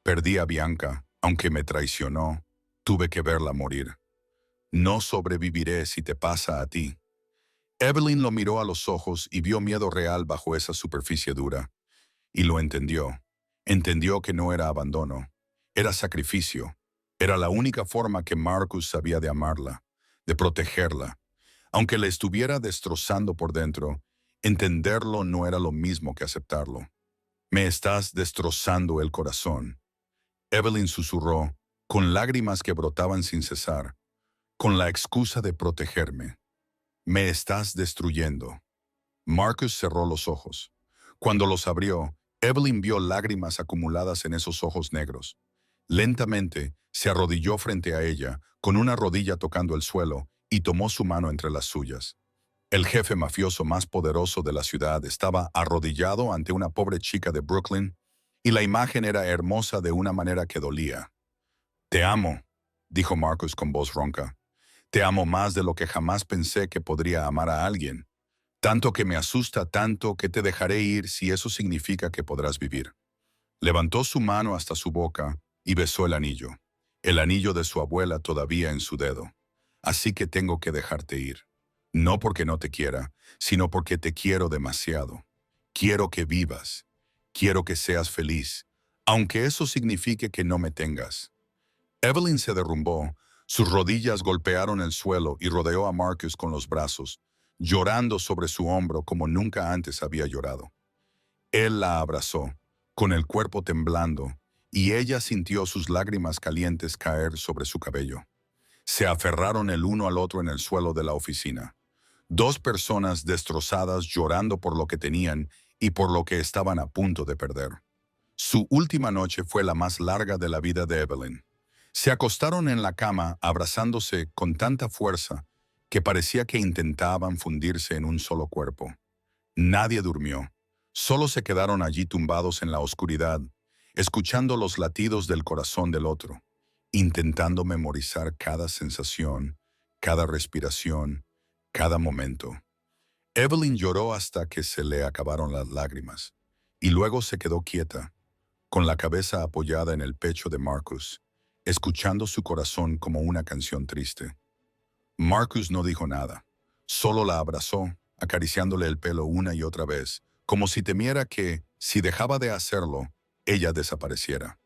Perdí a Bianca, aunque me traicionó. Tuve que verla morir. No sobreviviré si te pasa a ti. Evelyn lo miró a los ojos y vio miedo real bajo esa superficie dura. Y lo entendió. Entendió que no era abandono. Era sacrificio. Era la única forma que Marcus sabía de amarla, de protegerla. Aunque le estuviera destrozando por dentro, entenderlo no era lo mismo que aceptarlo. Me estás destrozando el corazón. Evelyn susurró, con lágrimas que brotaban sin cesar, con la excusa de protegerme. Me estás destruyendo. Marcus cerró los ojos. Cuando los abrió, Evelyn vio lágrimas acumuladas en esos ojos negros. Lentamente, se arrodilló frente a ella, con una rodilla tocando el suelo, y tomó su mano entre las suyas. El jefe mafioso más poderoso de la ciudad estaba arrodillado ante una pobre chica de Brooklyn, y la imagen era hermosa de una manera que dolía. Te amo, dijo Marcus con voz ronca. Te amo más de lo que jamás pensé que podría amar a alguien. Tanto que me asusta tanto que te dejaré ir si eso significa que podrás vivir. Levantó su mano hasta su boca y besó el anillo de su abuela todavía en su dedo. Así que tengo que dejarte ir. No porque no te quiera, sino porque te quiero demasiado. Quiero que vivas. Quiero que seas feliz, aunque eso signifique que no me tengas. Evelyn se derrumbó, sus rodillas golpearon el suelo y rodeó a Marcus con los brazos, llorando sobre su hombro como nunca antes había llorado. Él la abrazó, con el cuerpo temblando, y ella sintió sus lágrimas calientes caer sobre su cabello. Se aferraron el uno al otro en el suelo de la oficina. Dos personas destrozadas llorando por lo que tenían y por lo que estaban a punto de perder. Su última noche fue la más larga de la vida de Evelyn. Se acostaron en la cama abrazándose con tanta fuerza que parecía que intentaban fundirse en un solo cuerpo. Nadie durmió. Solo se quedaron allí tumbados en la oscuridad, escuchando los latidos del corazón del otro, intentando memorizar cada sensación, cada respiración, cada momento. Evelyn lloró hasta que se le acabaron las lágrimas, y luego se quedó quieta, con la cabeza apoyada en el pecho de Marcus, escuchando su corazón como una canción triste. Marcus no dijo nada, solo la abrazó, acariciándole el pelo una y otra vez, como si temiera que, si dejaba de hacerlo, ella desapareciera.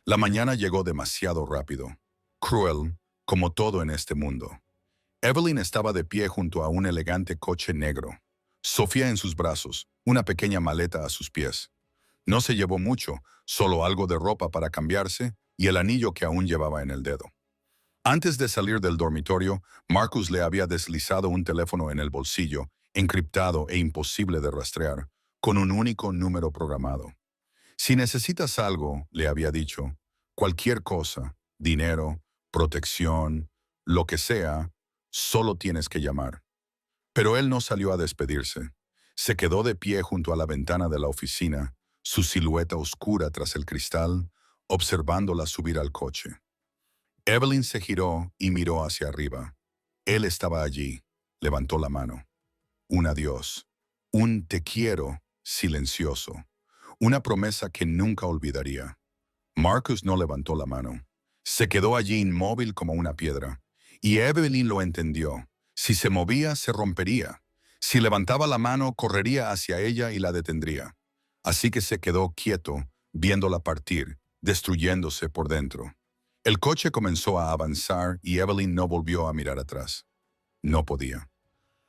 La mañana llegó demasiado rápido, cruel, como todo en este mundo. Evelyn estaba de pie junto a un elegante coche negro, Sofía en sus brazos, una pequeña maleta a sus pies. No se llevó mucho, solo algo de ropa para cambiarse y el anillo que aún llevaba en el dedo. Antes de salir del dormitorio, Marcus le había deslizado un teléfono en el bolsillo, encriptado e imposible de rastrear, con un único número programado. Si necesitas algo, le había dicho, cualquier cosa, dinero, protección, lo que sea, solo tienes que llamar. Pero él no salió a despedirse. Se quedó de pie junto a la ventana de la oficina, su silueta oscura tras el cristal, observándola subir al coche. Evelyn se giró y miró hacia arriba. Él estaba allí, levantó la mano. Un adiós, un te quiero silencioso, una promesa que nunca olvidaría. Marcus no levantó la mano. Se quedó allí inmóvil como una piedra. Y Evelyn lo entendió. Si se movía, se rompería. Si levantaba la mano, correría hacia ella y la detendría. Así que se quedó quieto, viéndola partir, destruyéndose por dentro. El coche comenzó a avanzar y Evelyn no volvió a mirar atrás. No podía.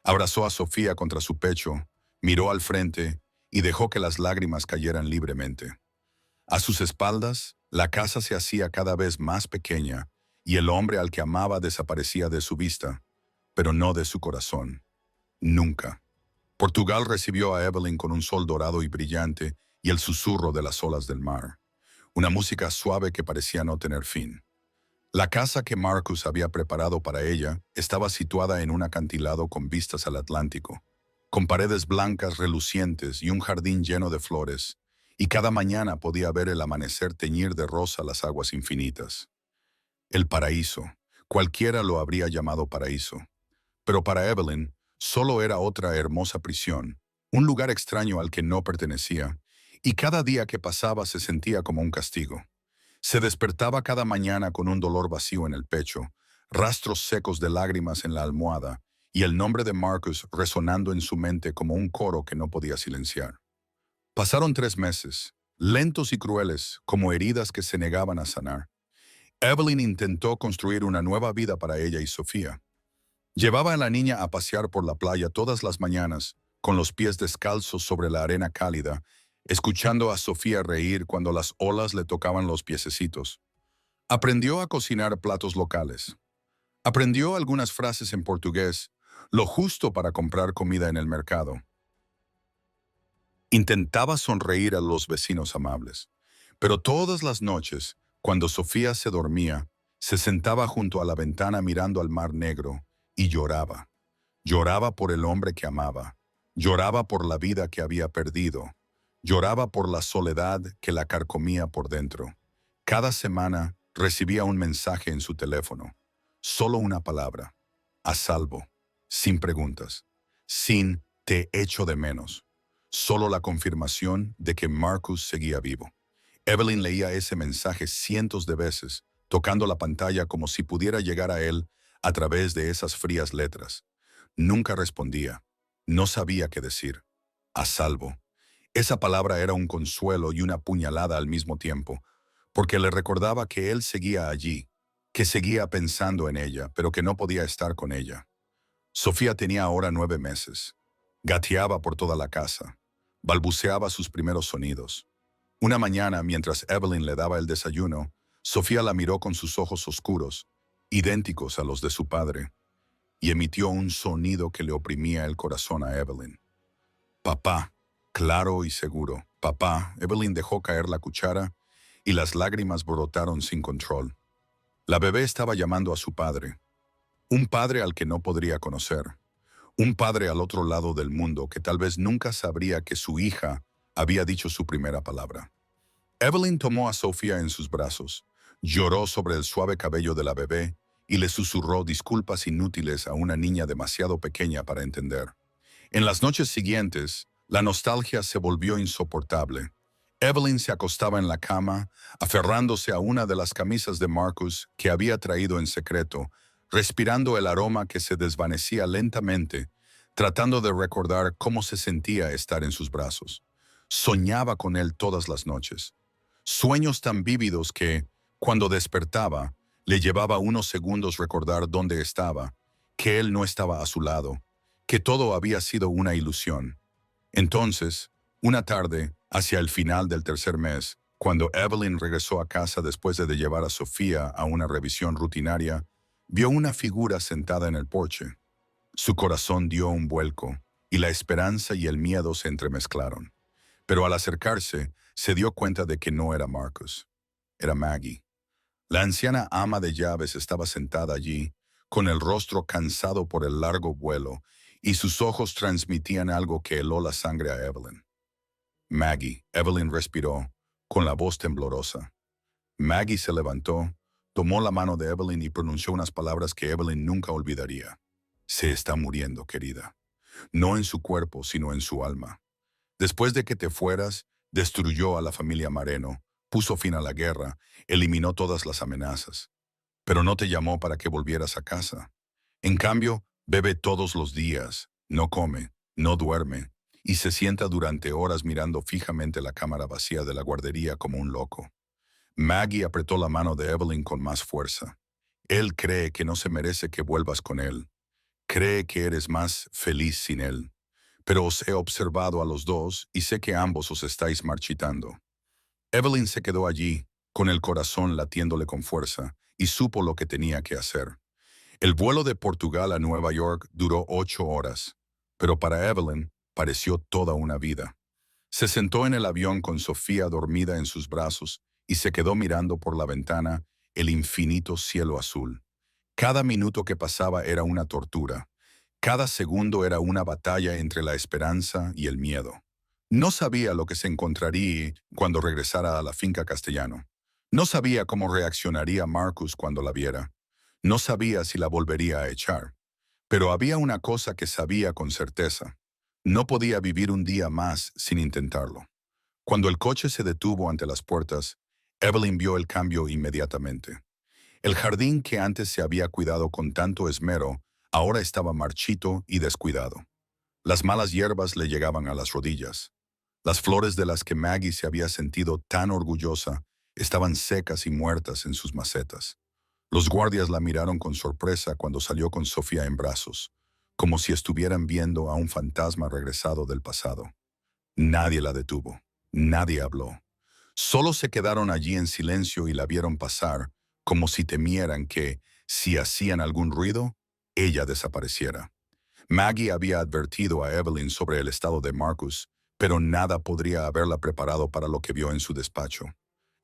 Abrazó a Sofía contra su pecho, miró al frente y dejó que las lágrimas cayeran libremente. A sus espaldas, la casa se hacía cada vez más pequeña y el hombre al que amaba desaparecía de su vista, pero no de su corazón. Nunca. Portugal recibió a Evelyn con un sol dorado y brillante y el susurro de las olas del mar. Una música suave que parecía no tener fin. La casa que Marcus había preparado para ella estaba situada en un acantilado con vistas al Atlántico, con paredes blancas relucientes y un jardín lleno de flores, y cada mañana podía ver el amanecer teñir de rosa las aguas infinitas. El paraíso, cualquiera lo habría llamado paraíso, pero para Evelyn solo era otra hermosa prisión, un lugar extraño al que no pertenecía, y cada día que pasaba se sentía como un castigo. Se despertaba cada mañana con un dolor vacío en el pecho, rastros secos de lágrimas en la almohada y el nombre de Marcus resonando en su mente como un coro que no podía silenciar. Pasaron 3 meses, lentos y crueles, como heridas que se negaban a sanar. Evelyn intentó construir una nueva vida para ella y Sofía. Llevaba a la niña a pasear por la playa todas las mañanas, con los pies descalzos sobre la arena cálida, escuchando a Sofía reír cuando las olas le tocaban los piececitos. Aprendió a cocinar platos locales. Aprendió algunas frases en portugués, lo justo para comprar comida en el mercado. Intentaba sonreír a los vecinos amables. Pero todas las noches, cuando Sofía se dormía, se sentaba junto a la ventana mirando al mar negro y lloraba. Lloraba por el hombre que amaba. Lloraba por la vida que había perdido. Lloraba por la soledad que la carcomía por dentro. Cada semana recibía un mensaje en su teléfono. Solo una palabra. A salvo. Sin preguntas. Sin te echo de menos. Solo la confirmación de que Marcus seguía vivo. Evelyn leía ese mensaje cientos de veces, tocando la pantalla como si pudiera llegar a él a través de esas frías letras. Nunca respondía. No sabía qué decir. A salvo. Esa palabra era un consuelo y una puñalada al mismo tiempo, porque le recordaba que él seguía allí, que seguía pensando en ella, pero que no podía estar con ella. Sofía tenía ahora 9 meses. Gateaba por toda la casa. Balbuceaba sus primeros sonidos. Una mañana, mientras Evelyn le daba el desayuno, Sofía la miró con sus ojos oscuros, idénticos a los de su padre, y emitió un sonido que le oprimía el corazón a Evelyn. Papá, claro y seguro. Papá. Evelyn dejó caer la cuchara y las lágrimas brotaron sin control. La bebé estaba llamando a su padre, un padre al que no podría conocer, un padre al otro lado del mundo que tal vez nunca sabría que su hija había dicho su primera palabra. Evelyn tomó a Sofía en sus brazos, lloró sobre el suave cabello de la bebé y le susurró disculpas inútiles a una niña demasiado pequeña para entender. En las noches siguientes, la nostalgia se volvió insoportable. Evelyn se acostaba en la cama, aferrándose a una de las camisas de Marcus que había traído en secreto, respirando el aroma que se desvanecía lentamente, tratando de recordar cómo se sentía estar en sus brazos. Soñaba con él todas las noches. Sueños tan vívidos que, cuando despertaba, le llevaba unos segundos recordar dónde estaba, que él no estaba a su lado, que todo había sido una ilusión. Entonces, una tarde, hacia el final del tercer mes, cuando Evelyn regresó a casa después de llevar a Sofía a una revisión rutinaria, vio una figura sentada en el porche. Su corazón dio un vuelco, y la esperanza y el miedo se entremezclaron. Pero al acercarse, se dio cuenta de que no era Marcus. Era Maggie. La anciana ama de llaves estaba sentada allí, con el rostro cansado por el largo vuelo, y sus ojos transmitían algo que heló la sangre a Evelyn. Maggie. Evelyn respiró, con la voz temblorosa. Maggie se levantó, tomó la mano de Evelyn y pronunció unas palabras que Evelyn nunca olvidaría. Se está muriendo, querida. No en su cuerpo, sino en su alma. Después de que te fueras, destruyó a la familia Mareno, puso fin a la guerra, eliminó todas las amenazas. Pero no te llamó para que volvieras a casa. En cambio, bebe todos los días, no come, no duerme, y se sienta durante horas mirando fijamente la cámara vacía de la guardería como un loco. Maggie apretó la mano de Evelyn con más fuerza. Él cree que no se merece que vuelvas con él. Cree que eres más feliz sin él. Pero os he observado a los dos y sé que ambos os estáis marchitando. Evelyn se quedó allí, con el corazón latiéndole con fuerza, y supo lo que tenía que hacer. El vuelo de Portugal a Nueva York duró 8 horas, pero para Evelyn pareció toda una vida. Se sentó en el avión con Sofía dormida en sus brazos y se quedó mirando por la ventana el infinito cielo azul. Cada minuto que pasaba era una tortura. Cada segundo era una batalla entre la esperanza y el miedo. No sabía lo que se encontraría cuando regresara a la finca Castellano. No sabía cómo reaccionaría Marcus cuando la viera. No sabía si la volvería a echar. Pero había una cosa que sabía con certeza. No podía vivir un día más sin intentarlo. Cuando el coche se detuvo ante las puertas, Evelyn vio el cambio inmediatamente. El jardín que antes se había cuidado con tanto esmero, ahora estaba marchito y descuidado. Las malas hierbas le llegaban a las rodillas. Las flores de las que Maggie se había sentido tan orgullosa estaban secas y muertas en sus macetas. Los guardias la miraron con sorpresa cuando salió con Sofía en brazos, como si estuvieran viendo a un fantasma regresado del pasado. Nadie la detuvo. Nadie habló. Solo se quedaron allí en silencio y la vieron pasar, como si temieran que, si hacían algún ruido, ella desapareciera. Maggie había advertido a Evelyn sobre el estado de Marcus, pero nada podría haberla preparado para lo que vio en su despacho.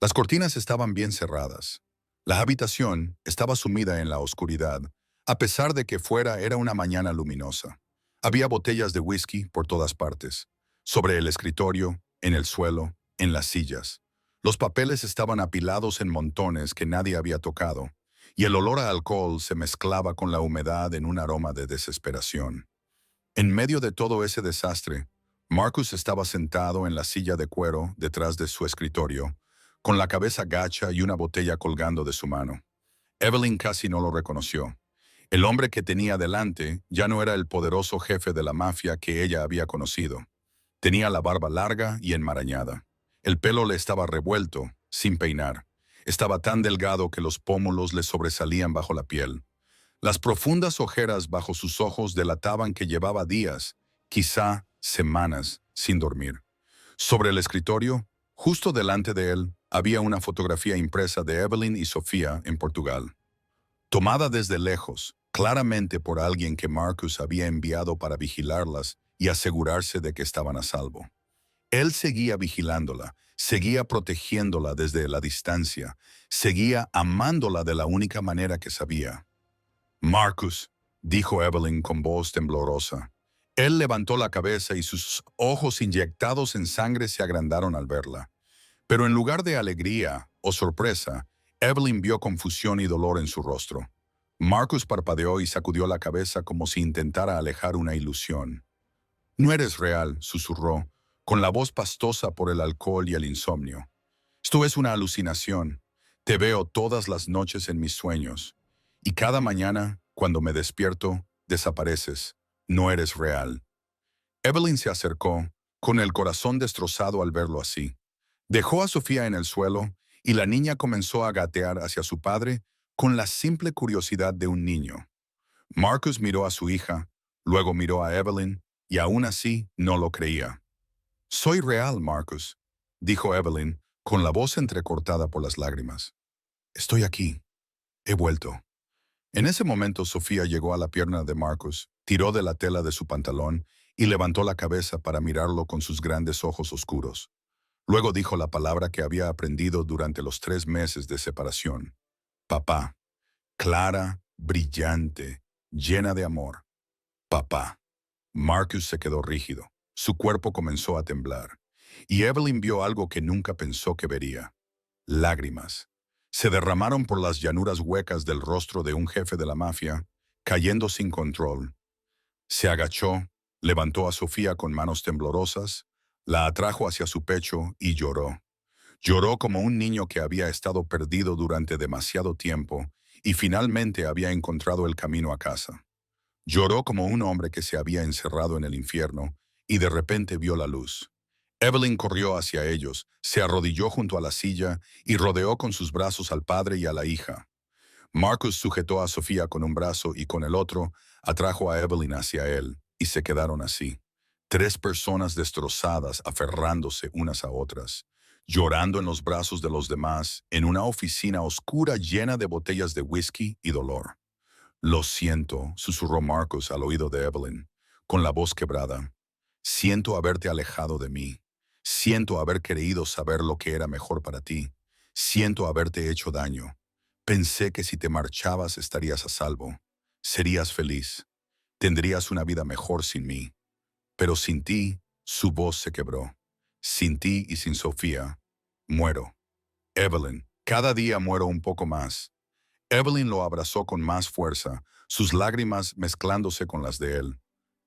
Las cortinas estaban bien cerradas. La habitación estaba sumida en la oscuridad, a pesar de que fuera era una mañana luminosa. Había botellas de whisky por todas partes, sobre el escritorio, en el suelo, en las sillas. Los papeles estaban apilados en montones que nadie había tocado, y el olor a alcohol se mezclaba con la humedad en un aroma de desesperación. En medio de todo ese desastre, Marcus estaba sentado en la silla de cuero detrás de su escritorio, con la cabeza gacha y una botella colgando de su mano. Evelyn casi no lo reconoció. El hombre que tenía delante ya no era el poderoso jefe de la mafia que ella había conocido. Tenía la barba larga y enmarañada. El pelo le estaba revuelto, sin peinar. Estaba tan delgado que los pómulos le sobresalían bajo la piel. Las profundas ojeras bajo sus ojos delataban que llevaba días, quizá semanas, sin dormir. Sobre el escritorio, justo delante de él, había una fotografía impresa de Evelyn y Sofía en Portugal. Tomada desde lejos, claramente por alguien que Marcus había enviado para vigilarlas y asegurarse de que estaban a salvo. Él seguía vigilándola, seguía protegiéndola desde la distancia, seguía amándola de la única manera que sabía. Marcus, dijo Evelyn con voz temblorosa. Él levantó la cabeza y sus ojos inyectados en sangre se agrandaron al verla. Pero en lugar de alegría o sorpresa, Evelyn vio confusión y dolor en su rostro. Marcus parpadeó y sacudió la cabeza como si intentara alejar una ilusión. No eres real, susurró, con la voz pastosa por el alcohol y el insomnio. Esto es una alucinación. Te veo todas las noches en mis sueños. Y cada mañana, cuando me despierto, desapareces. No eres real. Evelyn se acercó, con el corazón destrozado al verlo así. Dejó a Sofía en el suelo y la niña comenzó a gatear hacia su padre con la simple curiosidad de un niño. Marcus miró a su hija, luego miró a Evelyn y aún así no lo creía. Soy real, Marcus, dijo Evelyn, con la voz entrecortada por las lágrimas. Estoy aquí. He vuelto. En ese momento Sofía llegó a la pierna de Marcus, tiró de la tela de su pantalón y levantó la cabeza para mirarlo con sus grandes ojos oscuros. Luego dijo la palabra que había aprendido durante los 3 meses de separación. Papá. Clara, brillante, llena de amor. Papá. Marcus se quedó rígido. Su cuerpo comenzó a temblar. Y Evelyn vio algo que nunca pensó que vería. Lágrimas. Se derramaron por las llanuras huecas del rostro de un jefe de la mafia, cayendo sin control. Se agachó, levantó a Sofía con manos temblorosas, La atrajo hacia su pecho y lloró. Lloró como un niño que había estado perdido durante demasiado tiempo y finalmente había encontrado el camino a casa. Lloró como un hombre que se había encerrado en el infierno y de repente vio la luz. Evelyn corrió hacia ellos, se arrodilló junto a la silla y rodeó con sus brazos al padre y a la hija. Marcus sujetó a Sofía con un brazo y con el otro atrajo a Evelyn hacia él, y se quedaron así. Tres personas destrozadas aferrándose unas a otras, llorando en los brazos de los demás, en una oficina oscura llena de botellas de whisky y dolor. Lo siento, susurró Marcus al oído de Evelyn, con la voz quebrada. Siento haberte alejado de mí. Siento haber querido saber lo que era mejor para ti. Siento haberte hecho daño. Pensé que si te marchabas estarías a salvo. Serías feliz. Tendrías una vida mejor sin mí. Pero sin ti, su voz se quebró. Sin ti y sin Sofía, muero. Evelyn, cada día muero un poco más. Evelyn lo abrazó con más fuerza, sus lágrimas mezclándose con las de él.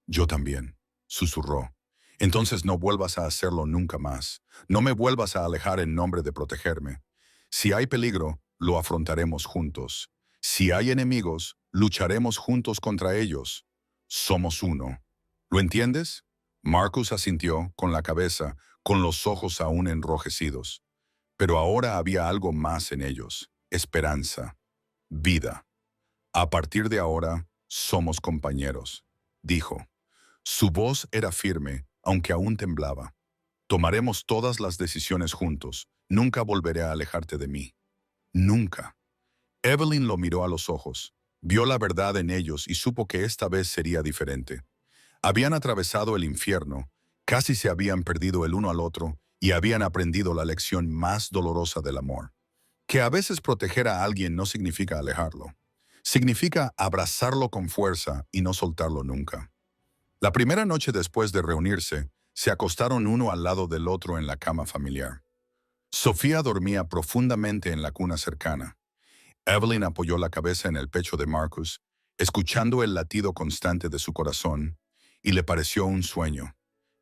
Yo también, susurró. Entonces no vuelvas a hacerlo nunca más. No me vuelvas a alejar en nombre de protegerme. Si hay peligro, lo afrontaremos juntos. Si hay enemigos, lucharemos juntos contra ellos. Somos uno. ¿Lo entiendes? Marcus asintió con la cabeza, con los ojos aún enrojecidos. Pero ahora había algo más en ellos: esperanza, vida. A partir de ahora, somos compañeros, dijo. Su voz era firme, aunque aún temblaba. Tomaremos todas las decisiones juntos. Nunca volveré a alejarte de mí. Nunca. Evelyn lo miró a los ojos. Vio la verdad en ellos y supo que esta vez sería diferente. Habían atravesado el infierno, casi se habían perdido el uno al otro y habían aprendido la lección más dolorosa del amor. Que a veces proteger a alguien no significa alejarlo. Significa abrazarlo con fuerza y no soltarlo nunca. La primera noche después de reunirse, se acostaron uno al lado del otro en la cama familiar. Sofía dormía profundamente en la cuna cercana. Evelyn apoyó la cabeza en el pecho de Marcus, escuchando el latido constante de su corazón, y le pareció un sueño.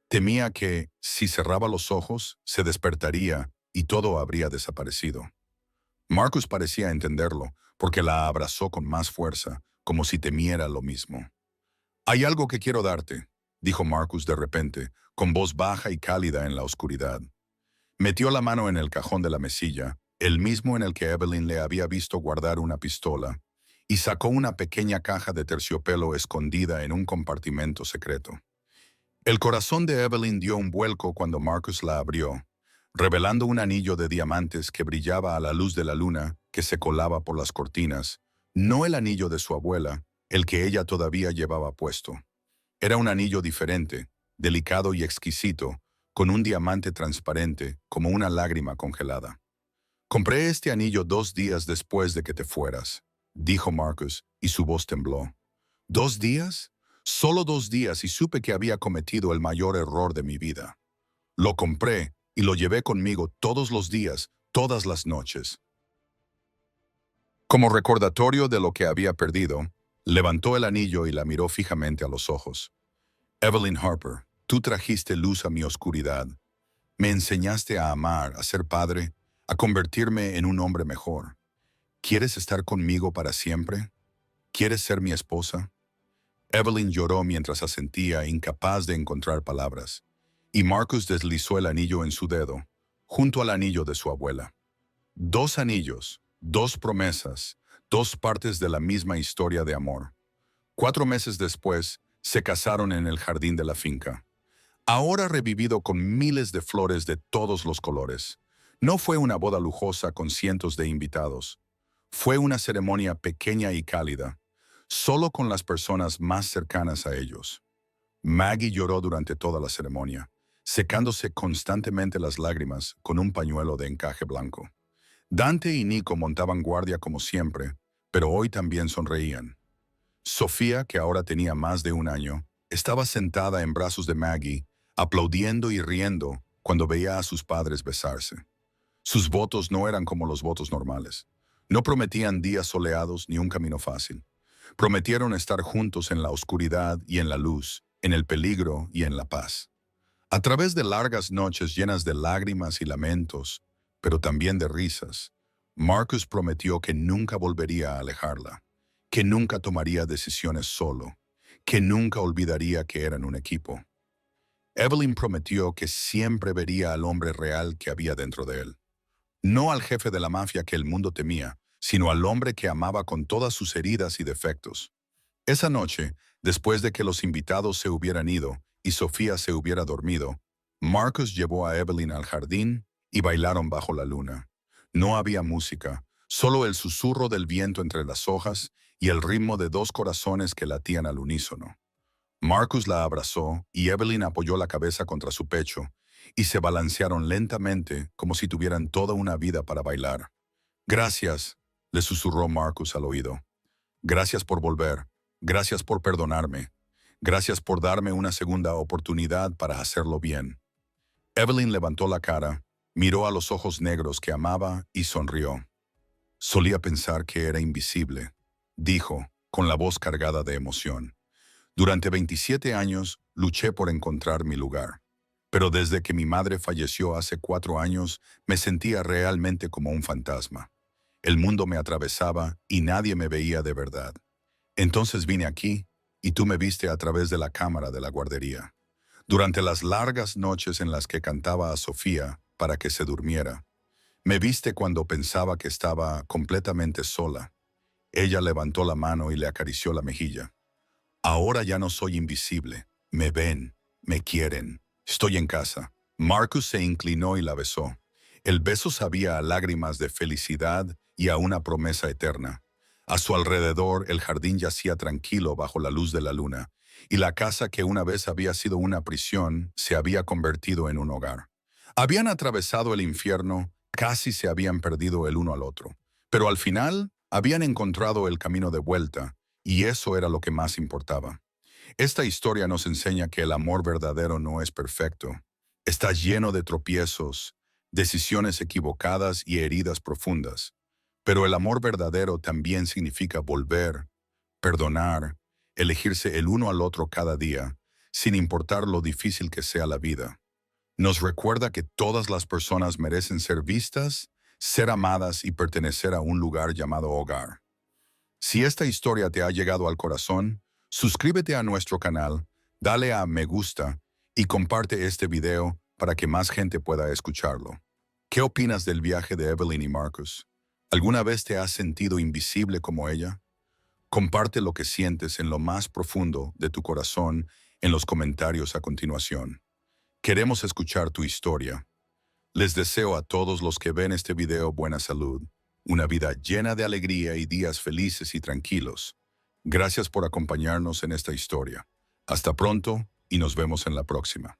Temía que, si cerraba los ojos, se despertaría y todo habría desaparecido. Marcus parecía entenderlo, porque la abrazó con más fuerza, como si temiera lo mismo. «Hay algo que quiero darte», dijo Marcus de repente, con voz baja y cálida en la oscuridad. Metió la mano en el cajón de la mesilla, el mismo en el que Evelyn le había visto guardar una pistola, y sacó una pequeña caja de terciopelo escondida en un compartimento secreto. El corazón de Evelyn dio un vuelco cuando Marcus la abrió, revelando un anillo de diamantes que brillaba a la luz de la luna que se colaba por las cortinas, no el anillo de su abuela, el que ella todavía llevaba puesto. Era un anillo diferente, delicado y exquisito, con un diamante transparente como una lágrima congelada. «Compré este anillo 2 días después de que te fueras», dijo Marcus, y su voz tembló. «¿2 días? Solo 2 días y supe que había cometido el mayor error de mi vida. Lo compré y lo llevé conmigo todos los días, todas las noches». Como recordatorio de lo que había perdido, levantó el anillo y la miró fijamente a los ojos. «Evelyn Harper, tú trajiste luz a mi oscuridad. Me enseñaste a amar, a ser padre, a convertirme en un hombre mejor. ¿Quieres estar conmigo para siempre? ¿Quieres ser mi esposa?» Evelyn lloró mientras asentía, incapaz de encontrar palabras, y Marcus deslizó el anillo en su dedo, junto al anillo de su abuela. 2 anillos, 2 promesas, 2 partes de la misma historia de amor. 4 meses después, se casaron en el jardín de la finca. Ahora revivido con miles de flores de todos los colores. No fue una boda lujosa con cientos de invitados. Fue una ceremonia pequeña y cálida, solo con las personas más cercanas a ellos. Maggie lloró durante toda la ceremonia, secándose constantemente las lágrimas con un pañuelo de encaje blanco. Dante y Nico montaban guardia como siempre, pero hoy también sonreían. Sofía, que ahora tenía más de 1 año, estaba sentada en brazos de Maggie, aplaudiendo y riendo cuando veía a sus padres besarse. Sus votos no eran como los votos normales. No prometían días soleados ni un camino fácil. Prometieron estar juntos en la oscuridad y en la luz, en el peligro y en la paz. A través de largas noches llenas de lágrimas y lamentos, pero también de risas, Marcus prometió que nunca volvería a alejarla, que nunca tomaría decisiones solo, que nunca olvidaría que eran un equipo. Evelyn prometió que siempre vería al hombre real que había dentro de él. No al jefe de la mafia que el mundo temía, sino al hombre que amaba con todas sus heridas y defectos. Esa noche, después de que los invitados se hubieran ido y Sofía se hubiera dormido, Marcus llevó a Evelyn al jardín y bailaron bajo la luna. No había música, solo el susurro del viento entre las hojas y el ritmo de dos corazones que latían al unísono. Marcus la abrazó y Evelyn apoyó la cabeza contra su pecho y se balancearon lentamente como si tuvieran toda una vida para bailar. Gracias, le susurró Marcus al oído. Gracias por volver. Gracias por perdonarme. Gracias por darme una segunda oportunidad para hacerlo bien. Evelyn levantó la cara, miró a los ojos negros que amaba y sonrió. Solía pensar que era invisible, dijo, con la voz cargada de emoción. Durante 27 años luché por encontrar mi lugar. Pero desde que mi madre falleció hace 4 años, me sentía realmente como un fantasma. El mundo me atravesaba y nadie me veía de verdad. Entonces vine aquí y tú me viste a través de la cámara de la guardería. Durante las largas noches en las que cantaba a Sofía para que se durmiera, me viste cuando pensaba que estaba completamente sola. Ella levantó la mano y le acarició la mejilla. Ahora ya no soy invisible. Me ven, me quieren. Estoy en casa. Marcus se inclinó y la besó. El beso sabía a lágrimas de felicidad y a una promesa eterna. A su alrededor el jardín yacía tranquilo bajo la luz de la luna, y la casa que una vez había sido una prisión se había convertido en un hogar. Habían atravesado el infierno, casi se habían perdido el uno al otro, pero al final habían encontrado el camino de vuelta, y eso era lo que más importaba. Esta historia nos enseña que el amor verdadero no es perfecto. Está lleno de tropiezos, decisiones equivocadas y heridas profundas. Pero el amor verdadero también significa volver, perdonar, elegirse el uno al otro cada día, sin importar lo difícil que sea la vida. Nos recuerda que todas las personas merecen ser vistas, ser amadas y pertenecer a un lugar llamado hogar. Si esta historia te ha llegado al corazón, suscríbete a nuestro canal, dale a me gusta y comparte este video para que más gente pueda escucharlo. ¿Qué opinas del viaje de Evelyn y Marcus? ¿Alguna vez te has sentido invisible como ella? Comparte lo que sientes en lo más profundo de tu corazón en los comentarios a continuación. Queremos escuchar tu historia. Les deseo a todos los que ven este video buena salud, una vida llena de alegría y días felices y tranquilos. Gracias por acompañarnos en esta historia. Hasta pronto y nos vemos en la próxima.